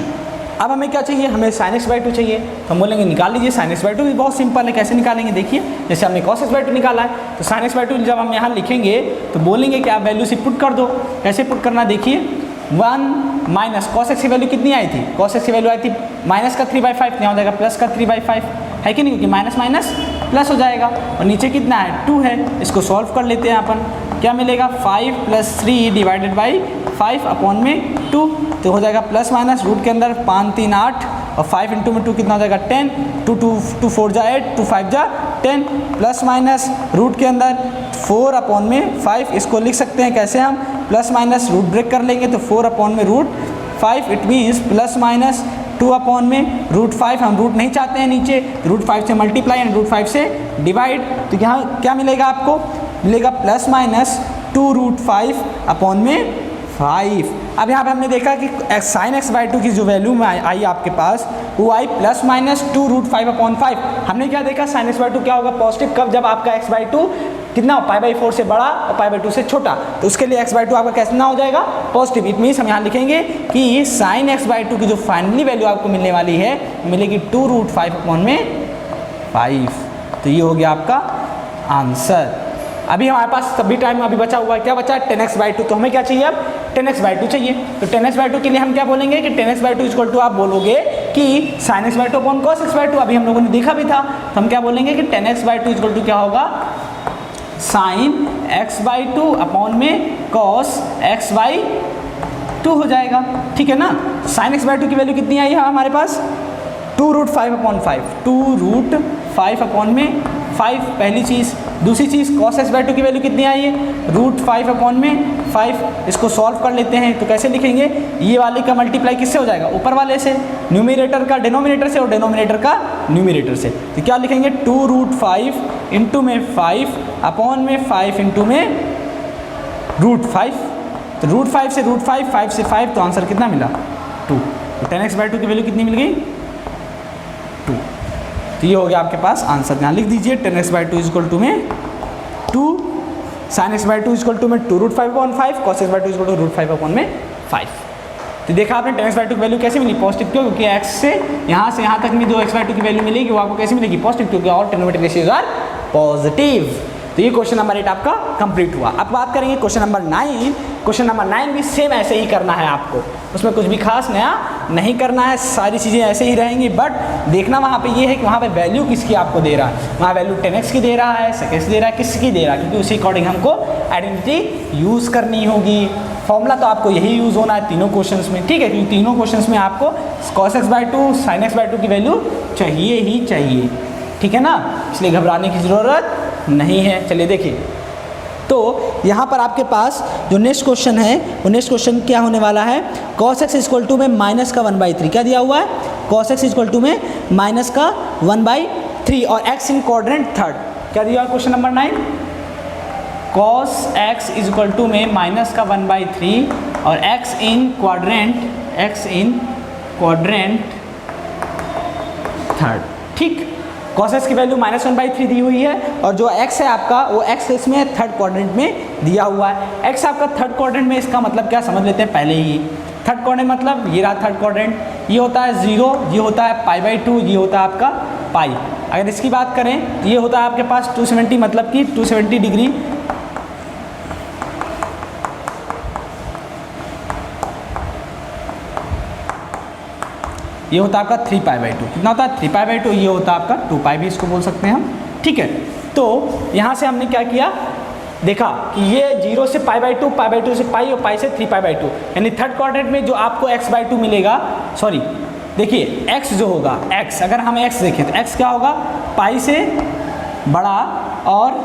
अब हमें क्या चाहिए, हमें sin x/2 चाहिए, तो हम बोलेंगे निकाल लीजिए। sin x/2 भी बहुत सिंपल है, कैसे निकालेंगे देखिए। जैसे हमने cos x/2 निकाला है, तो sin x/2 जब हम यहाँ लिखेंगे तो बोलेंगे कि आप वैल्यू से पुट कर दो। कैसे पुट करना देखिए, 1 माइनस cos x की वैल्यू कितनी आई थी, cos x की वैल्यू आई थी माइनस का 3/5, यहाँ हो जाएगा प्लस का 3/5, है कि नहीं, क्योंकि माइनस माइनस प्लस हो जाएगा। और नीचे कितना है, 2 है। इसको सॉल्व कर लेते हैं अपन, क्या मिलेगा, 5 + 3 डिवाइडेड बाई 5/2, तो हो जाएगा प्लस माइनस, रूट के अंदर 5 3 8 और 5 × 2 कितना हो जाएगा 10, 2 4 जा 8, 2 5 जा 10, प्लस माइनस रूट के अंदर 4/5। इसको लिख सकते हैं कैसे हम, प्लस माइनस रूट ब्रेक कर लेंगे तो 4/5। It means plus minus 2/√5। हम रूट नहीं चाहते हैं नीचे, √5 से मल्टीप्लाई एंड √5 से डिवाइड। तो यहाँ क्या मिलेगा आपको, मिलेगा प्लस माइनस 2√5/5। अब यहाँ पे हमने देखा कि sin x/2 की जो वैल्यू में आई आपके पास वो आई प्लस माइनस 2√5/5। हमने क्या देखा, sin x/2 क्या होगा, पॉजिटिव कब, जब आपका x/2 कितना हो, π/4 से बड़ा और π/2 से छोटा। तो उसके लिए x/2 आपका कितना हो जाएगा, पॉजिटिव। इट मीन्स हम यहाँ लिखेंगे कि sin x/2 की जो फाइनली वैल्यू आपको मिलने वाली है मिलेगी 2√5/5। तो ये हो गया आपका आंसर। अभी हमारे पास सभी टाइम अभी बचा हुआ है, क्या बचा है, 10x/2। तो हमें क्या चाहिए अब, 10x/2 चाहिए। तो 10x/2 के लिए हम क्या बोलेंगे कि 10x/2 इक्वल टू, आप बोलोगे कि sin x/2 upon cos x/2। अभी हम लोगों ने देखा भी था, तो हम क्या बोलेंगे कि 10x/2 इक्वल टू क्या होगा, sin x/2 अपॉन में cos x/2 हो जाएगा, ठीक है ना। sin x/2 की वैल्यू कितनी आई है हमारे पास, 2√5/5, 2√5/5 पहली चीज़। दूसरी चीज़ cos x बाई 2 की वैल्यू कितनी आई है, √5 अपॉन में 5। इसको सॉल्व कर लेते हैं तो कैसे लिखेंगे, ये वाले का मल्टीप्लाई किससे हो जाएगा, ऊपर वाले से, न्यूमिनेटर का डिनोमिनेटर से और डिनोमिनेटर का न्यूमिनेटर से। तो क्या लिखेंगे 2√5 इंटू में 5 अपॉन में 5 इंटू में √5। तो √5 से √5, 5 से 5, तो आंसर कितना मिला 2। तो 10x बाई 2 की वैल्यू कितनी मिल गई 2। तो ये हो गया आपके पास आंसर। यहाँ लिख दीजिए 10x बाई 2 इक्वल टू में 2, sin x by 2 equal to में 2√5 upon 5, cos x by 2 equal to √5 upon में 5। तो देखा आपने 10x बाई 2 की वैल्यू कैसे मिली, पॉजिटिव। क्यों, क्योंकि x से यहाँ तक में जो x बाई 2 की वैल्यू मिलेगी वो आपको कैसे मिलेगी, पॉजिटिव, क्योंकि all trigonometric ratios are positive. तो ये क्वेश्चन नंबर 8 आपका कंप्लीट हुआ। अब बात करेंगे क्वेश्चन नंबर 9। क्वेश्चन नंबर 9 भी सेम ऐसे ही करना है आपको, उसमें कुछ भी खास नया नहीं करना है, सारी चीज़ें ऐसे ही रहेंगी। बट देखना वहाँ पे ये है कि वहाँ पे वैल्यू किसकी आपको दे रहा है, वहाँ वैल्यू 10x की दे रहा है, सेकेंड्स दे रहा है, किसकी दे रहा है, क्योंकि उसी अकॉर्डिंग हमको आइडेंटिटी यूज़ करनी होगी। फॉर्मूला तो आपको यही यूज़ होना है तीनों क्वेश्चंस में, ठीक है, क्योंकि तीनों क्वेश्चंस में आपको cos x by 2, sin x by 2 की वैल्यू चाहिए ही चाहिए, ठीक है ना, इसलिए घबराने की ज़रूरत नहीं है। चलिए देखिए, तो यहाँ पर आपके पास जो नेक्स्ट क्वेश्चन है वो नेक्स्ट क्वेश्चन क्या होने वाला है, cos x इक्वल टू में माइनस का 1/3 क्या दिया हुआ है, cos x इक्वल टू में माइनस का 1/3 और x इन क्वाड्रेंट थर्ड क्या दिया हुआ question number 9, cos x equal to में माइनस का 1/3 और x इन क्वाड्रेंट थर्ड, ठीक। cos x की वैल्यू -1/3 दी हुई है और जो x है आपका वो x इसमें थर्ड क्वाड्रेंट में दिया हुआ है। x आपका थर्ड क्वाड्रेंट में, इसका मतलब क्या समझ लेते हैं पहले ही। थर्ड क्वाड्रेंट मतलब ये रहा थर्ड क्वाड्रेंट, ये होता है 0, ये होता है π/2, ये होता है आपका पाई। अगर इसकी बात करें ये होता है आपके पास 270, मतलब कि 270 डिग्री, ये होता है आपका 3π/2, कितना होता है 3π/2, ये होता है आपका 2π भी इसको बोल सकते हैं हम, ठीक है। तो यहाँ से हमने क्या किया, देखा कि ये 0 से π/2 से पाई और पाई से 3π/2, यानी थर्ड क्वाड्रेंट में जो आपको x/2 मिलेगा, सॉरी देखिए x जो होगा, x अगर हम x देखें तो x क्या होगा, पाई से बड़ा और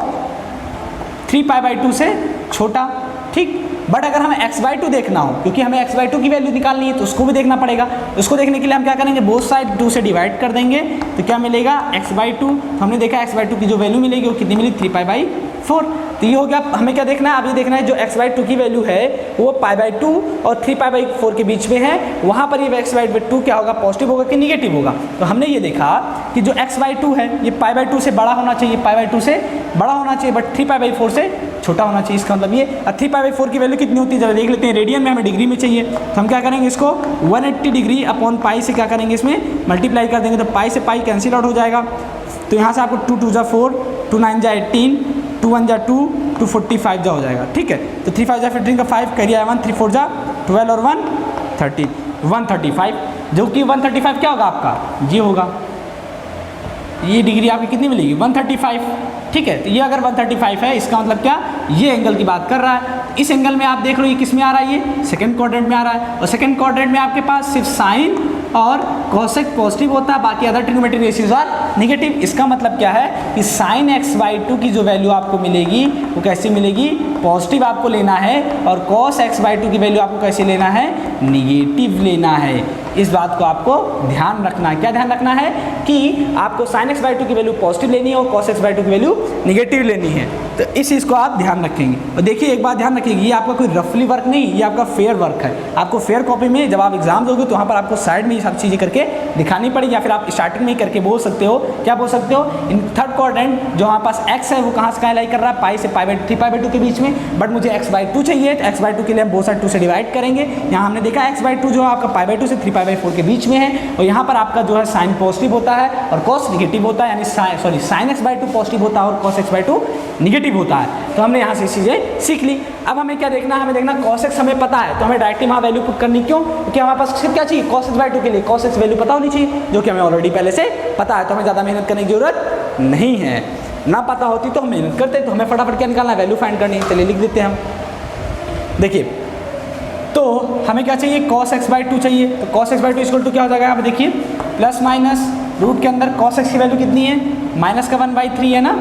3π/2 से छोटा, ठीक। बट अगर हमें x/2 देखना हो, क्योंकि हमें x/2 की वैल्यू निकालनी है तो उसको भी देखना पड़ेगा। उसको देखने के लिए हम क्या करेंगे, बोथ साइड 2 से डिवाइड कर देंगे, तो क्या मिलेगा x/2। तो हमने देखा x/2 की जो वैल्यू मिलेगी वो कितनी मिली 3π/4। तो ये हो गया। हमें क्या देखना है, अभी देखना है जो x/2 की वैल्यू है वो π/2 और 3π/4 के बीच में है, वहाँ पर ये x/2 क्या होगा, पॉजिटिव होगा कि निगेटिव होगा। तो हमने ये देखा कि जो x/2 है ये π/2 से बड़ा होना चाहिए, π/2 से बड़ा होना चाहिए, बट 3π/4 से छोटा होना चाहिए। इसका मतलब ये 3π/4 की वैल्यू कितनी होती है, जब देख लेते हैं, रेडियन में हमें डिग्री में चाहिए, तो हम क्या करेंगे, इसको 180 डिग्री अपॉन पाई से क्या करेंगे, इसमें मल्टीप्लाई कर देंगे, तो पाई से पाई कैंसिल आउट हो जाएगा। तो यहाँ से आपको 2 2 जा 4, 2 9 जा 18, 2 1 जा 2, 2 45 जा हो जाएगा, ठीक है। तो 3 5 जा 15 का 5 करिए 1, 3 4 जा 12 और 1 30, 135, जो कि 135 क्या होगा आपका, ये होगा, ये डिग्री आपकी कितनी मिलेगी 135, ठीक है। तो ये अगर 135 है, इसका मतलब क्या, ये एंगल की बात कर रहा है। इस एंगल में आप देख लो ये किस में आ रहा है, ये सेकंड क्वाड्रेंट में आ रहा है, और सेकंड क्वाड्रेंट में आपके पास सिर्फ साइन और कोसेक पॉजिटिव होता है, बाकी other trigonometric ratios are negative. इसका मतलब क्या है कि sin x/2 की जो वैल्यू आपको मिलेगी वो कैसी मिलेगी, पॉजिटिव आपको लेना है, और cos x/2 की वैल्यू आपको कैसे लेना है, निगेटिव लेना है। इस बात को आपको ध्यान रखना है। क्या ध्यान रखना है कि आपको sin x/2 की वैल्यू पॉजिटिव लेनी है और cos x/2 की वैल्यू निगेटिव लेनी है। तो इस चीज़ को आप ध्यान रखेंगे। और देखिए एक बात ध्यान रखिएगा, ये आपका कोई रफली वर्क नहीं, ये आपका फेयर वर्क है। आपको फेयर कॉपी में जब आप एग्जाम दोगे तो वहाँ पर आपको साइड में ये सब चीज़ें करके दिखानी पड़ेगी, या फिर आप स्टार्टिंग में ही करके बोल सकते हो। क्या बोल सकते हो, इन थर्ड क्वाड्रेंट जो हमारे पास x है वो कहाँ से कहाँ लाई कर रहा है, पाई से 3π/2 के बीच में, बट मुझे x/2 चाहिए, तो x/2 के लिए हम बोथ साइड 2 से डिवाइड करेंगे। यहाँ हमने देखा x/2 जो आपका π/2 से 3π/4 के बीच में है, और यहाँ पर आपका जो है साइन पॉजिटिव होता है और cos निगेटिव होता है, यानी sin x/2 पॉजिटिव होता है और cos x/2 निगेटिव होता है। तो हमने यहाँ से चीज़ें सीख ली। अब हमें क्या देखना है, हमें देखना cos x हमें पता है, तो हमें डायरेक्टली वहाँ वैल्यू पुट करनी, क्यों, क्योंकि हमारे पास सिर्फ क्या चाहिए, cos x/2 के लिए cos x वैल्यू पता होनी चाहिए, जो कि हमें ऑलरेडी पहले से पता है, तो हमें ज़्यादा मेहनत करने की जरूरत नहीं है। ना पता होती तो हम मेहनत करते, तो हमें फटाफट क्या निकालना है, वैल्यू फाइंड करनी है। चलिए लिख देते हैं हम। देखिए तो हमें क्या चाहिए, cos x/2 चाहिए, तो cos x/2 इक्वल टू क्या हो जाएगा, आप देखिए प्लस माइनस रूट के अंदर cos x की वैल्यू कितनी है, -1/3 है ना,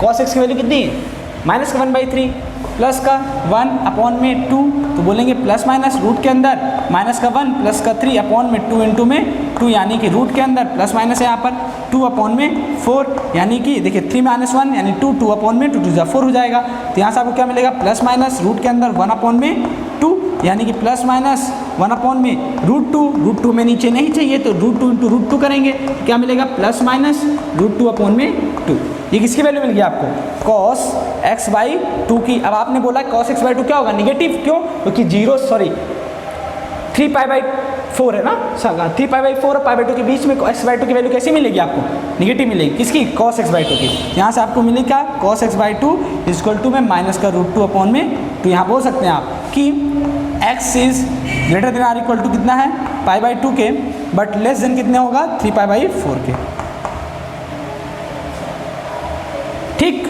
कॉस एक्स की वैल्यू कितनी है, माइनस का 1/3 प्लस का 1/2, तो बोलेंगे प्लस माइनस रूट के अंदर माइनस का 1 प्लस का 3/2 इंटू में 2, यानी कि रूट के अंदर प्लस माइनस है यहाँ पर 2/4, यानी कि देखिए 3 - 1 यानी 2, 2/2 2 4 हो जाएगा। तो यहाँ से आपको क्या मिलेगा, प्लस माइनस रूट के अंदर 1/2 यानी कि प्लस माइनस 1/√2 में नीचे नहीं चाहिए तो √2 इंटू √2 करेंगे, क्या मिलेगा, प्लस माइनस √2/2। ये किसकी वैल्यू मिल गई आपको, cos x/2 की। अब आपने बोला cos x/2 क्या होगा, निगेटिव, क्यों, क्योंकि 3π/4 है ना, 3π/4 और π/2 के बीच में x/2 की वैल्यू कैसी मिलेगी आपको, निगेटिव मिलेगी, किसकी, cos x/2 की। यहाँ से आपको मिलेगी क्या, cos x/2 = में माइनस का √2/2। यहाँ बोल सकते हैं आप कि x is greater than or equal to कितना है, π/2 के, बट लेस देन कितने होगा, 3π/4 के, ठीक।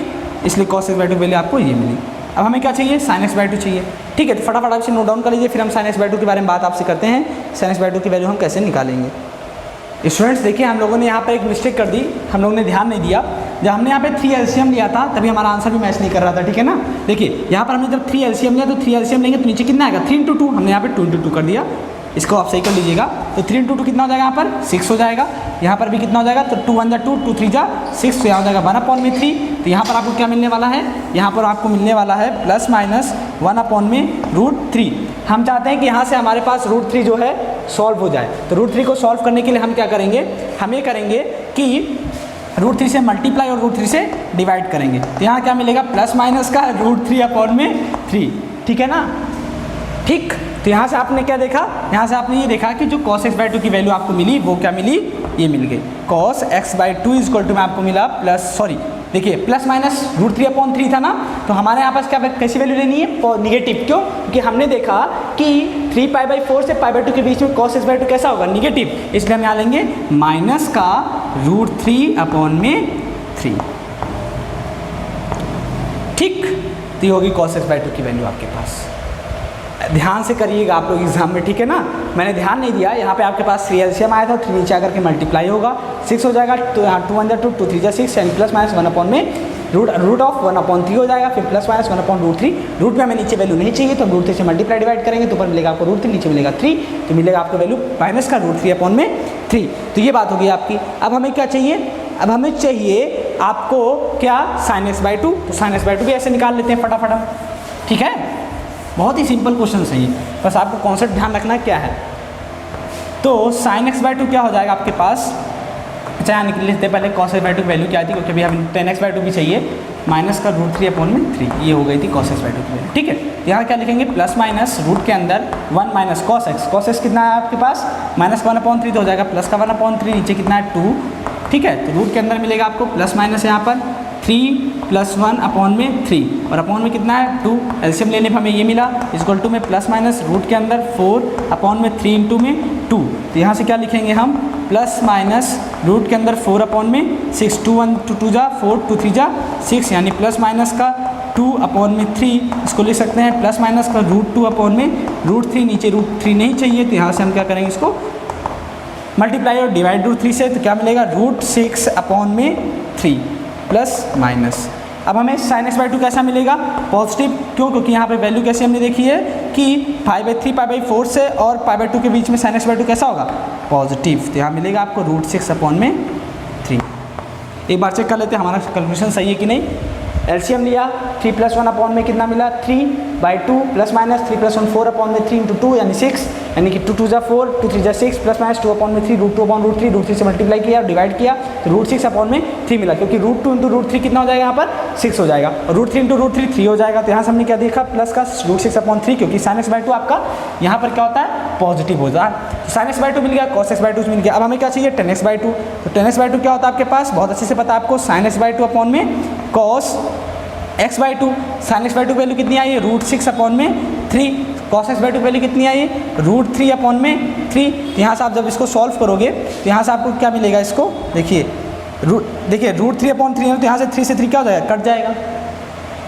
इसलिए cos x/2 की वैल्यू आपको ये मिली। अब हमें क्या चाहिए, sin x/2 चाहिए, ठीक है। तो फटाफट आपसे नोट डाउन कर लीजिए, फिर हम sin x/2 के बारे में बात आपसे करते हैं, sin x/2 की वैल्यू हम कैसे निकालेंगे। स्टूडेंट्स देखिए, हम लोगों ने यहाँ पर एक मिस्टेक कर दी, हम लोगों ने ध्यान नहीं दिया। जब हमने यहाँ पे 3 LCM लिया था तभी हमारा आंसर भी मैच नहीं कर रहा था, ठीक है ना। देखिए यहाँ पर हमने जब 3 LCM लिया तो 3 LCM लेंगे तो नीचे कितना आएगा, 3 × 2, हमने यहाँ पे 2 × 2 कर दिया, इसको आप सही कर लीजिएगा। तो 3 × 2 कितना हो जाएगा, यहाँ पर 6 हो जाएगा, यहाँ पर भी कितना हो जाएगा, तो 2 × 1 = 2, 2 × 3 = 6, तो यहाँ हो जाएगा 1/3। तो यहाँ पर आपको क्या मिलने वाला है, यहाँ पर आपको मिलने वाला है प्लस माइनस 1/√3। हम चाहते हैं कि यहाँ से हमारे पास √3 जो है सॉल्व हो जाए, तो √3 को सॉल्व करने के लिए हम क्या करेंगे, हम ये करेंगे कि √3 से मल्टीप्लाई और √3 से डिवाइड करेंगे। तो यहाँ क्या मिलेगा, प्लस माइनस का √3/3, ठीक है ना, ठीक। तो यहाँ से आपने क्या देखा, यहाँ से आपने ये देखा कि जो cos x/2 की वैल्यू आपको मिली वो क्या मिली, ये मिल गई, cos x/2 = में आपको मिला देखिए प्लस माइनस √3/3 था ना, तो हमारे यहाँ पास क्या कैसी वैल्यू लेनी है, निगेटिव, क्यों, क्योंकि हमने देखा कि 3π/4 से π/2 के बीच में cos x/2 कैसा होगा, निगेटिव, इसलिए हम यहाँ लेंगे माइनस का √3/3, ठीक। तो ये होगी cos x/2 की वैल्यू आपके पास। ध्यान से करिएगा आप लोग एग्जाम में, ठीक है ना, मैंने ध्यान नहीं दिया। यहाँ पे आपके पास 3 LCM आया था, 3 नीचे आकर के मल्टीप्लाई होगा, 6 हो जाएगा, तो यहाँ 2 × 1 = 2, 2 × 3 = 6, यानी प्लस माइनस 1/√1/3 हो जाएगा, फिर प्लस माइनस 1/√3। रूट में हमें नीचे वैल्यू नहीं चाहिए तो हम √3 से मल्टीप्लाई डिवाइड करेंगे, तो ऊपर मिलेगा आपको √3, नीचे मिलेगा 3, तो मिलेगा आपको वैल्यू माइनस का √3/3। तो ये बात होगी आपकी। अब हमें क्या चाहिए, अब हमें चाहिए आपको क्या, sin x/2। तो sin x/2 भी ऐसे निकाल लेते हैं फटाफट हम, ठीक है, बहुत ही सिंपल क्वेश्चन है ये, बस आपको कॉन्सेप्ट ध्यान रखना क्या है। तो sin x/2 क्या हो जाएगा आपके पास, अच्छा यहाँ निकल लेते पहले cos x/2 की वैल्यू क्या थी, क्योंकि अभी हमें tan x/2 भी चाहिए, माइनस का √3/3, ये हो गई थी cos x/2 की वैल्यू, ठीक है। यहाँ क्या लिखेंगे, प्लस माइनस रूट के अंदर 1 माइनस cos x कितना है आपके पास, माइनस का 1/3 तो हो जाएगा प्लस का 1/3, नीचे कितना है 2, ठीक है। तो रूट के अंदर मिलेगा आपको प्लस माइनस यहाँ पर 3 + 1/3 और अपॉन में कितना है 2, एलसीएम लेने पर हमें ये मिला, = में प्लस माइनस रूट के अंदर 4/3 इंटू में 2। तो यहाँ से क्या लिखेंगे हम, प्लस माइनस रूट के अंदर 4/6, 2 × 1 = 2 = 4, 2 × 3 = 6, यानी प्लस माइनस का 2/3, इसको लिख सकते हैं प्लस माइनस का √2/√3, नीचे √3 नहीं चाहिए, तो यहाँ से हम क्या करेंगे, इसको मल्टीप्लाई और डिवाइड √3 से, तो क्या मिलेगा, √6/3 प्लस माइनस। अब हमें sin x/2 कैसा मिलेगा, पॉजिटिव, क्यों, क्योंकि यहाँ पे वैल्यू कैसे हमने देखी है कि π/3 π/4 से और π/2 के बीच में sin x/2 कैसा होगा, पॉजिटिव। तो यहाँ मिलेगा आपको √6/3। एक बार चेक कर लेते हैं हमारा कैलकुलेशन सही है कि नहीं। एलसीएम लिया, 3 + 1 में कितना मिला, 3/2 प्लस माइनस 3 + 1 4/3 × 2 यानी 6, यानी कि 2 × 2 = 4, 2 × 3 = 6, प्लस माइनस 2/3 √2/√3, √3 से मल्टीप्लाई किया और डिवाइड किया तो √6/3 मिला, क्योंकि √2 × √3 कितना हो जाएगा, यहाँ पर 6 हो जाएगा, और √3 × √3 3 हो जाएगा। तो यहाँ से हमने क्या देखा, प्लस का √6/3, क्योंकि sin x/2 आपका यहाँ पर क्या होता है, पॉजिटिव होता है। तो sin x/2 मिल गया, cos x/2 मिल गया। अब हमें क्या चाहिए, tan x/2। तो tan x/2 क्या होता है आपके पास, बहुत अच्छे से पता है आपको, sin x/2 में cos x/2, sin x/2 की वैल्यू कितनी आई है, √6/3, cos x/2 की वैल्यू कितनी आई है, √3/3। तो यहाँ से आप जब इसको सॉल्व करोगे तो यहाँ से आपको क्या मिलेगा, इसको देखिए √3/3 है, तो यहाँ से 3 से 3 क्या हो जाएगा, कट जाएगा,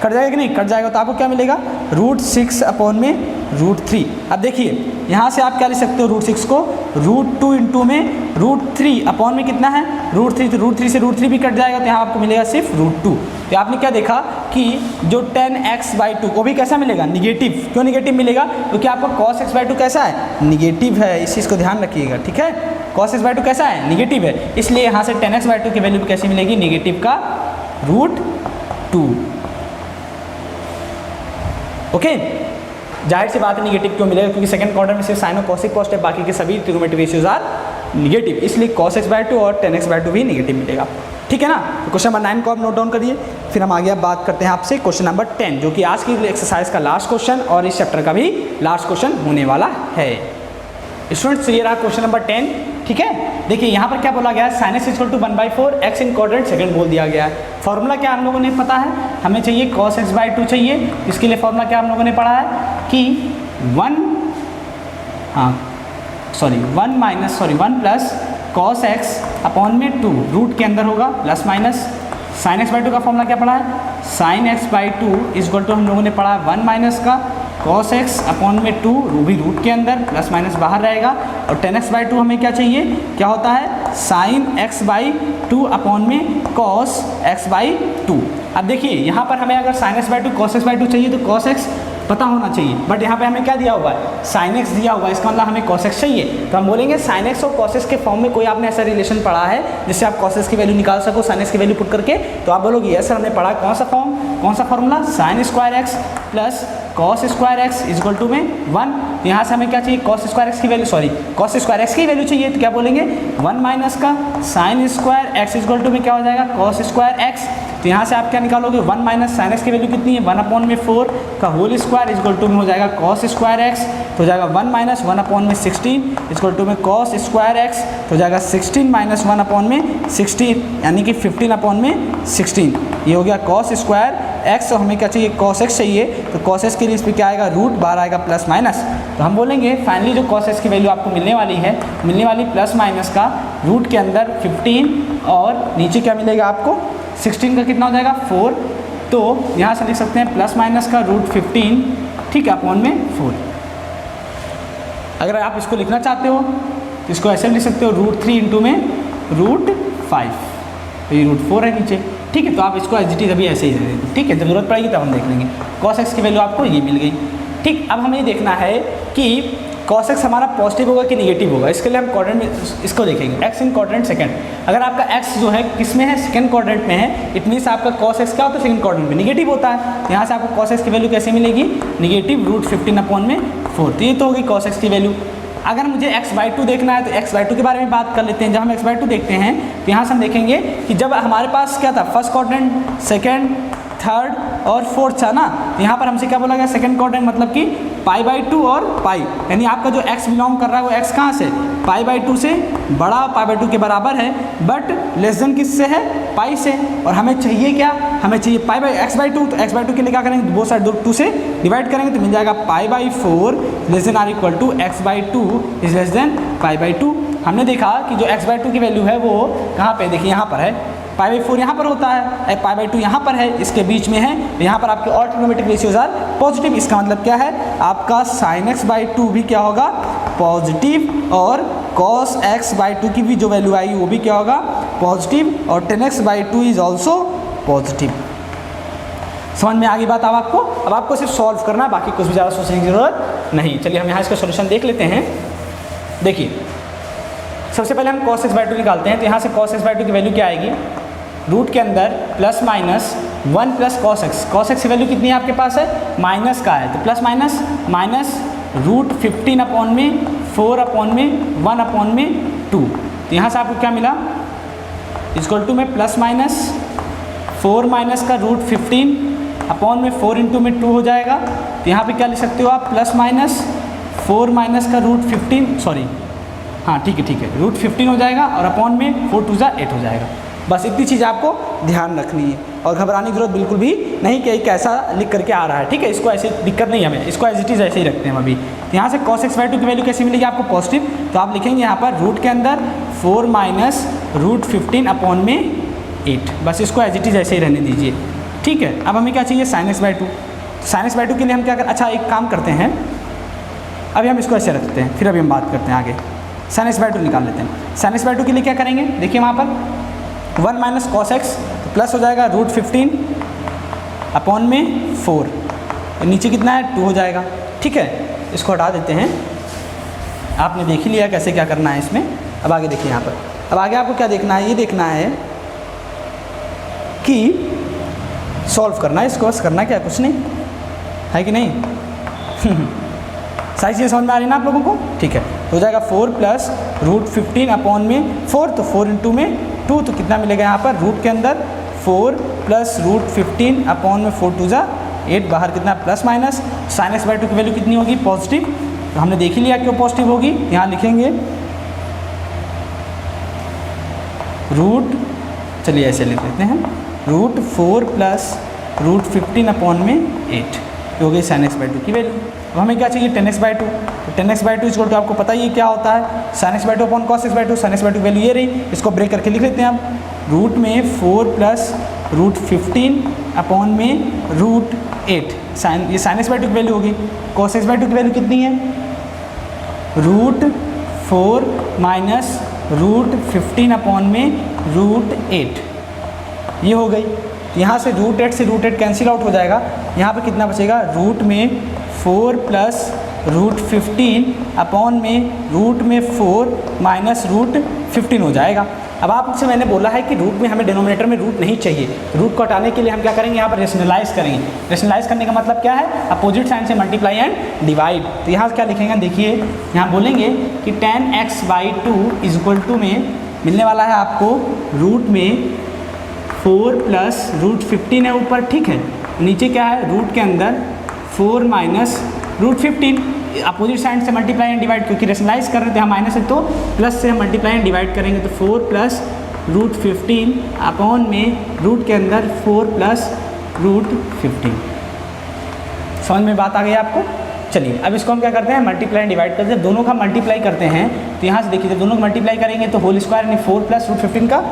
कट जाएगा कि नहीं, कट जाएगा तो आपको क्या मिलेगा √6 अपॉन में √3। अब देखिए यहाँ से आप क्या लिख सकते हो √6 को √2 इंटू में √3 अपॉन में कितना है √3, तो √3 से √3 भी कट जाएगा तो यहाँ आपको मिलेगा सिर्फ √2। तो आपने क्या देखा कि जो 10x/2 वो भी कैसा मिलेगा निगेटिव। क्यों निगेटिव मिलेगा, क्योंकि आपका cos x/2 कैसा है निगेटिव है, इस चीज़ को ध्यान रखिएगा, ठीक है। cos x/2 कैसा है निगेटिव है, इसलिए यहाँ से 10x/2 की वैल्यू कैसी मिलेगी निगेटिव का √2। ओके, जाहिर सी बात है निगेटिव क्यों मिलेगा, क्योंकि सेकंड क्वाड्रेंट में सिर्फ साइन और कॉसिक पोस्ट है, बाकी के सभी ट्रिग्नोमेट्रिक रेशियोज आर निगेटिव, इसलिए cos x/2 और 10x/2 भी निगेटिव मिलेगा, ठीक है ना। तो क्वेश्चन नंबर 9 को आप नोट डाउन करिए, फिर हम आगे अब बात करते हैं आपसे क्वेश्चन नंबर 10, जो कि आज की एक्सरसाइज का लास्ट क्वेश्चन और इस चैप्टर का भी लास्ट क्वेश्चन होने वाला है। स्टूडेंट्स ये रहा क्वेश्चन नंबर 10, ठीक है। देखिए यहाँ पर क्या बोला गया है, sin x = 1/4 x in quadrant second बोल दिया गया है। फॉर्मूला क्या हम लोगों ने पता है, हमें चाहिए cos x/2 चाहिए, इसके लिए फॉर्मूला क्या हम लोगों ने पढ़ा है कि 1 प्लस cos x अपॉन में 2 रूट के अंदर होगा प्लस माइनस। sin x/2 का फॉर्मूला क्या पढ़ा है, sin x/2 = हम लोगों ने पढ़ा है 1 माइनस का cos x अपॉन में 2, वो भी रूट के अंदर प्लस माइनस बाहर रहेगा। और 10x/2 हमें क्या चाहिए, क्या होता है sin x/2 अपॉन में cos x/2। अब देखिए यहाँ पर हमें अगर sin x/2 cos x/2 चाहिए तो cos x पता होना चाहिए, बट यहाँ पे हमें क्या दिया हुआ है sin x दिया हुआ है, इसका मतलब हमें cos x चाहिए। तो हम बोलेंगे sin x और cos x के फॉर्म में कोई आपने ऐसा रिलेशन पढ़ा है जिससे आप cos x की वैल्यू निकाल सको sin x की वैल्यू पुट करके, तो आप बोलोगे यस सर हमने पढ़ा। कौन सा फॉर्म, कौन सा formula, sin² x plus cos² x = में 1। तो यहाँ से हमें क्या चाहिए cos² x की वैल्यू, cos² x की वैल्यू चाहिए, तो क्या बोलेंगे 1 माइनस का sin² x = में क्या हो जाएगा cos² x। तो यहाँ से आप क्या निकालोगे 1 माइनस sin x की वैल्यू कितनी है 1/4 का होल स्क्वायर = में हो जाएगा cos² x, तो हो जाएगा 1 माइनस 1/16 = में cos² x, तो हो जाएगा 16 माइनस 1/16 यानी कि 15/16। ये हो गया cos² x, और हमें क्या चाहिए cos x चाहिए, तो cos x के लिए इस पर क्या आएगा रूट बाहर आएगा प्लस माइनस। तो हम बोलेंगे फाइनली जो cos x की वैल्यू आपको मिलने वाली प्लस माइनस का रूट के अंदर 15 और नीचे क्या मिलेगा आपको 16 का कितना हो जाएगा 4। तो यहाँ से लिख सकते हैं प्लस माइनस का √15, ठीक है, अपॉन में 4। अगर आप इसको लिखना चाहते हो तो इसको ऐसे लिख सकते हो √3 इंटू में √5, तो ये √4 है नीचे, ठीक है। तो आप इसको एज इट इज अभी ऐसे ही दे देंगे, ठीक है, जब जरूरत पड़ेगी तब हम देख लेंगे। cos x की वैल्यू आपको ये मिल गई, ठीक। अब हमें देखना है कि cos x हमारा पॉजिटिव होगा कि निगेटिव होगा, इसके लिए हम क्वाड्रेंट में इसको देखेंगे x इन क्वाड्रेंट सेकंड। अगर आपका x जो है किस में है सेकंड क्वाड्रेंट में है, इट मीन्स आपका cos x क्या होता है सेकंड क्वाड्रेंट में निगेटिव होता है। यहाँ से आपको cos x की वैल्यू कैसे मिलेगी निगेटिव √15/4। तो ये तो होगी cos x की वैल्यू। अगर मुझे x/2 देखना है तो x/2 के बारे में बात कर लेते हैं। जब हम x/2 देखते हैं तो यहाँ से हम देखेंगे कि जब हमारे पास क्या था फर्स्ट क्वाड्रेंट, सेकंड, थर्ड और फोर्थ था ना, तो यहाँ पर हमसे क्या बोला गया सेकंड क्वाड्रेंट मतलब कि π/2 और पाई, यानी आपका जो x बिलोंग कर रहा है वो x कहाँ से π/2 से बड़ा π/2 के बराबर है, बट लेस देन किससे है पाई से। और हमें चाहिए क्या, हमें चाहिए x/2, तो x/2 के लिए क्या करेंगे दो साइड 2 से डिवाइड करेंगे तो मिल जाएगा π/4 less than or equal to x/2 is less than π/2। हमने देखा कि जो x/2 की वैल्यू है वो कहाँ पे, देखिए यहाँ पर है, π/4 यहाँ पर होता है, π/2 यहाँ पर है, इसके बीच में है, तो यहाँ पर आपके all trigonometric ratios are positive. इसका मतलब क्या है आपका sin x/2 भी क्या होगा पॉजिटिव, और cos x/2 की भी जो वैल्यू आएगी वो भी क्या होगा पॉजिटिव, और 10x/2 इज ऑल्सो पॉजिटिव। समझ में आ गई बात। अब आपको सिर्फ सॉल्व करना है, बाकी कुछ भी ज़्यादा सोचने की जरूरत नहीं। चलिए हम यहाँ इसका सोल्यूशन देख लेते हैं। देखिए सबसे पहले हम cos x/2 निकालते हैं, तो यहाँ से cos x/2 की वैल्यु क्या आएगी रूट के अंदर plus minus 1 plus cos x की वैल्यू कितनी है आपके पास है माइनस का है, तो प्लस माइनस √15/4/1/2। तो यहाँ से आपको क्या मिला इक्वल टू में प्लस माइनस 4 माइनस का √15/4 इंटू में 2 हो जाएगा। तो यहाँ पे क्या लिख सकते हो आप प्लस माइनस 4 माइनस का √15, हाँ ठीक है √15 हो जाएगा, और अपॉन में 4 2 8 हो जाएगा। बस इतनी चीज़ आपको ध्यान रखनी है, और घबराने की जरूरत बिल्कुल भी नहीं कि कैसा लिख करके आ रहा है, ठीक है। इसको ऐसे दिक्कत नहीं है, हमें इसको एज इट इज़ ऐसे ही रखते हैं हम अभी। यहाँ से cos x/2 की वैल्यू कैसी मिलेगी आपको पॉजिटिव, तो आप लिखेंगे यहाँ पर रूट के अंदर 4 माइनस √15/8। बस इसको एज इट इज़ ऐसे ही रहने दीजिए, ठीक है। अब हमें क्या चाहिए, sine x by two. Sine x by two के लिए हम क्या अच्छा एक काम करते हैं, अभी हम इसको ऐसे रखते हैं, फिर अभी हम बात करते हैं आगे। साइन एक्स बाई टू निकाल लेते हैं। साइन एक्स बाई टू के लिए क्या करेंगे, देखिए वहाँ पर 1 माइनस कॉस एक्स तो प्लस हो जाएगा √15 अपॉन में 4, नीचे कितना है 2 हो जाएगा। ठीक है, इसको हटा देते हैं। आपने देख ही लिया कैसे क्या करना है इसमें। अब आगे देखिए यहाँ पर, अब आगे आपको क्या देखना है, ये देखना है कि सॉल्व करना है इसको, बस करना क्या, कुछ नहीं है कि नहीं। सारी चीज़ें समझ में आ रही है ना आप लोगों को। ठीक है, हो जाएगा 4 प्लस √15 अपॉन में 4, तो 4 इंटू में 2, तो कितना मिलेगा यहाँ पर रूट के अंदर 4 प्लस √15 अपॉन में 4 2 8, बाहर कितना plus minus. Sine x by two की वैल्यू कितनी होगी, पॉजिटिव, तो हमने देख ही लिया क्यों पॉजिटिव होगी। यहाँ लिखेंगे रूट, चलिए ऐसे लिख लेते हैं, √4 प्लस √15 अपॉन में 8 हो गई साइन एक्स बाई टू की वैल्यू। अब हमें क्या चाहिए, 10x बाई टू। तो 10x बाई टू इसको आपको पता ही है क्या होता है, sine x by two upon cos x by two. Sine x by two value ये रही, इसको ब्रेक करके लिख लेते हैं अब। रूट में 4 प्लस √15 अपॉन में √8, साइन ये साइन एक्स बाई टू की वैल्यू होगी। कॉस एक्स बाई टू की वैल्यू कितनी है, √4 माइनस √15 अपॉन में √8, ये हो गई। यहाँ से √8 से √8 कैंसिल आउट हो जाएगा, यहाँ पर कितना बचेगा, रूट में 4 प्लस √15 अपॉन में रूट में 4 माइनस √15 हो जाएगा। अब आपसे मैंने बोला है कि रूट में हमें डिनोमिनेटर में रूट नहीं चाहिए, रूट को हटाने के लिए हम क्या करेंगे, यहाँ पर रेशनलाइज करेंगे। रेशनलाइज करने का मतलब क्या है, अपोजिट साइन से मल्टीप्लाई एंड डिवाइड। तो यहाँ क्या लिखेंगे, देखिए यहाँ बोलेंगे कि 10x by 2 is equal to में मिलने वाला है आपको रूट में 4 प्लस √15 है ऊपर, ठीक है, नीचे क्या है रूट के अंदर 4 माइनस √15, अपोजिट साइड से मल्टीप्लाई एंड डिवाइड, क्योंकि रेशनलाइज कर रहे थे हम माइनस है तो प्लस से हम मल्टीप्लाई एंड डिवाइड करेंगे, तो 4 प्लस √15 अपॉन में रूट के अंदर 4 प्लस √15। समझ में बात आ गई आपको। चलिए अब इसको हम क्या करते हैं, मल्टीप्लाई एंड डिवाइड करते हैं। दोनों का मल्टीप्लाई करते हैं तो यहाँ से देखिए, जब दोनों को मल्टीप्लाई करेंगे तो होल स्क्वायर यानी 4 प्लस √15 का,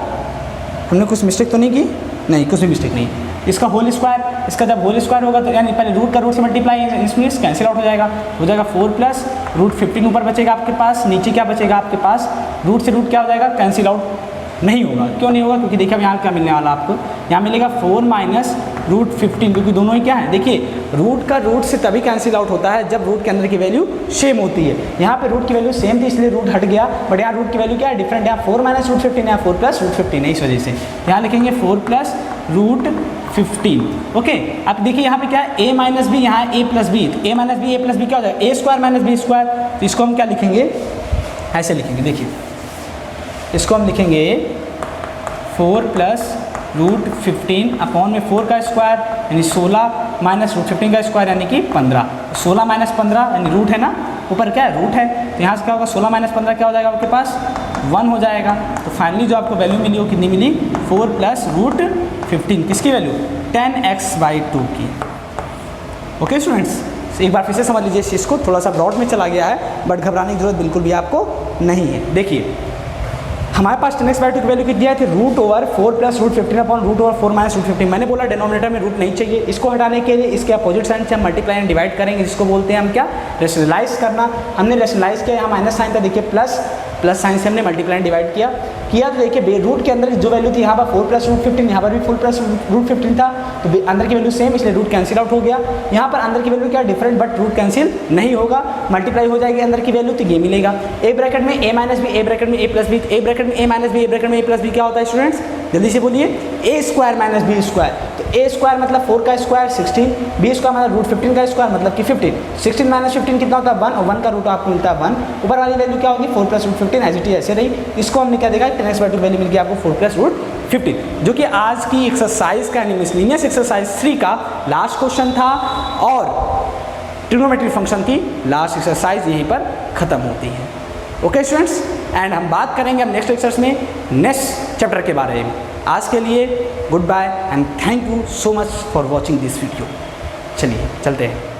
हमने कुछ मिस्टेक तो नहीं की, नहीं कुछ भी मिस्टेक नहीं। इसका होल स्क्वायर, इसका जब होल स्क्वायर होगा तो यानी पहले रूट का रूट से मल्टीप्लाई, इसमें कैंसिल आउट हो जाएगा 4 प्लस √15 ऊपर बचेगा आपके पास, नीचे क्या बचेगा आपके पास, रूट से रूट क्या हो जाएगा, कैंसिल आउट नहीं होगा। क्यों नहीं होगा, क्योंकि देखिए अब यहाँ क्या मिलने वाला आपको, यहाँ मिलेगा 4 माइनस √15, क्योंकि दोनों ही क्या है, देखिए रूट का रूट से तभी कैंसिल आउट होता है जब रूट के अंदर की वैल्यू सेम होती है। यहाँ पे रूट की वैल्यू सेम थी इसलिए रूट हट गया, बट यहाँ रूट की वैल्यू क्या है, डिफरेंट, यहाँ 4 माइनस √15, यहाँ 4 प्लस √15 है, इस वजह से यहाँ लिखेंगे 4 प्लस √15। ओके, अब देखिए यहाँ पे क्या है, a माइनस बी, यहाँ a प्लस बी, तो a minus b, a plus b क्या हो जाएगा, a square minus b square. तो इसको हम क्या लिखेंगे, ऐसे लिखेंगे, देखिए इसको हम लिखेंगे 4 प्लस √15 अपॉन में 4 का स्क्वायर यानी 16 माइनस √15 का स्क्वायर यानी कि 15। 16 माइनस 15 यानी रूट है ना, ऊपर क्या है रूट है, तो यहाँ से क्या होगा 16 माइनस 15 क्या हो जाएगा आपके पास 1 हो जाएगा। तो फाइनली जो आपको वैल्यू मिली वो कितनी मिली, 4 प्लस √15, किसकी वैल्यू, 10x बाई 2 की। ओके स्टूडेंट्स, एक बार फिर से समझ लीजिए इस चीज़ को, थोड़ा सा ब्रॉड में चला गया है बट घबराने की जरूरत बिल्कुल भी आपको नहीं है। देखिए हमारे पास 10x बाई 2 की वैल्यू कितनी आई थी, √4 प्लस √15 अपॉन √4 माइनस √15। मैंने बोला डिनोमिनेटर में रूट नहीं चाहिए, इसको हटाने के लिए इसके अपोजिट साइन से हम मल्टीप्लाई एंड डिवाइड करेंगे, जिसको बोलते हैं हम क्या, रेशनलाइज करना। हमने रेशनलाइज किया, यहाँ माइनस साइन था, देखिए प्लस साइन से हमने मल्टीप्लाई एंड डिवाइड किया तो देखिए रूट के अंदर जो वैल्यू थी यहाँ पर 4 प्लस √15, यहाँ पर भी 4 प्लस √15 था, तो अंदर की वैल्यू सेम, इसलिए रूट कैंसिल आउट हो गया। यहाँ पर अंदर की वैल्यू क्या डिफरेंट, बट रूट कैंसिल नहीं होगा, मल्टीप्लाई हो जाएगी अंदर की वैल्यू, तो ये मिलेगा। ए ब्रैकेट में a minus b, a bracket में a plus b, a bracket में a minus b, a bracket में a प्लस बी क्या होता है स्टूडेंट्स, जल्दी से बोलिए, a square minus b square. तो a स्क्वायर मतलब 4 का स्क्वायर 16, b स्क्वायर मतलब √15 का स्क्वायर मतलब कि 15, 16 माइनस 15 कितना होता है 1, और 1 का रूट आपको मिलता है 1। ऊपर वाली वैल्यू क्या होगी 4 प्लस √15, एज इट इज ऐसे रही। इसको हमने क्या देखा, 10x बाई 2 वैल्यू मिल गई आपको 4 प्लस √15, जो कि आज की एक्सरसाइज का यानी मिसलिनियस एक्सरसाइज 3 का लास्ट क्वेश्चन था, और ट्रिग्नोमेट्री फंक्शन की लास्ट एक्सरसाइज यहीं पर खत्म होती है। ओके स्टूडेंट्स, एंड हम बात करेंगे अब नेक्स्ट लेक्चर्स में नेक्स्ट चैप्टर के बारे में। आज के लिए good bye and thank you so much for watching this video. चलिए चलते हैं।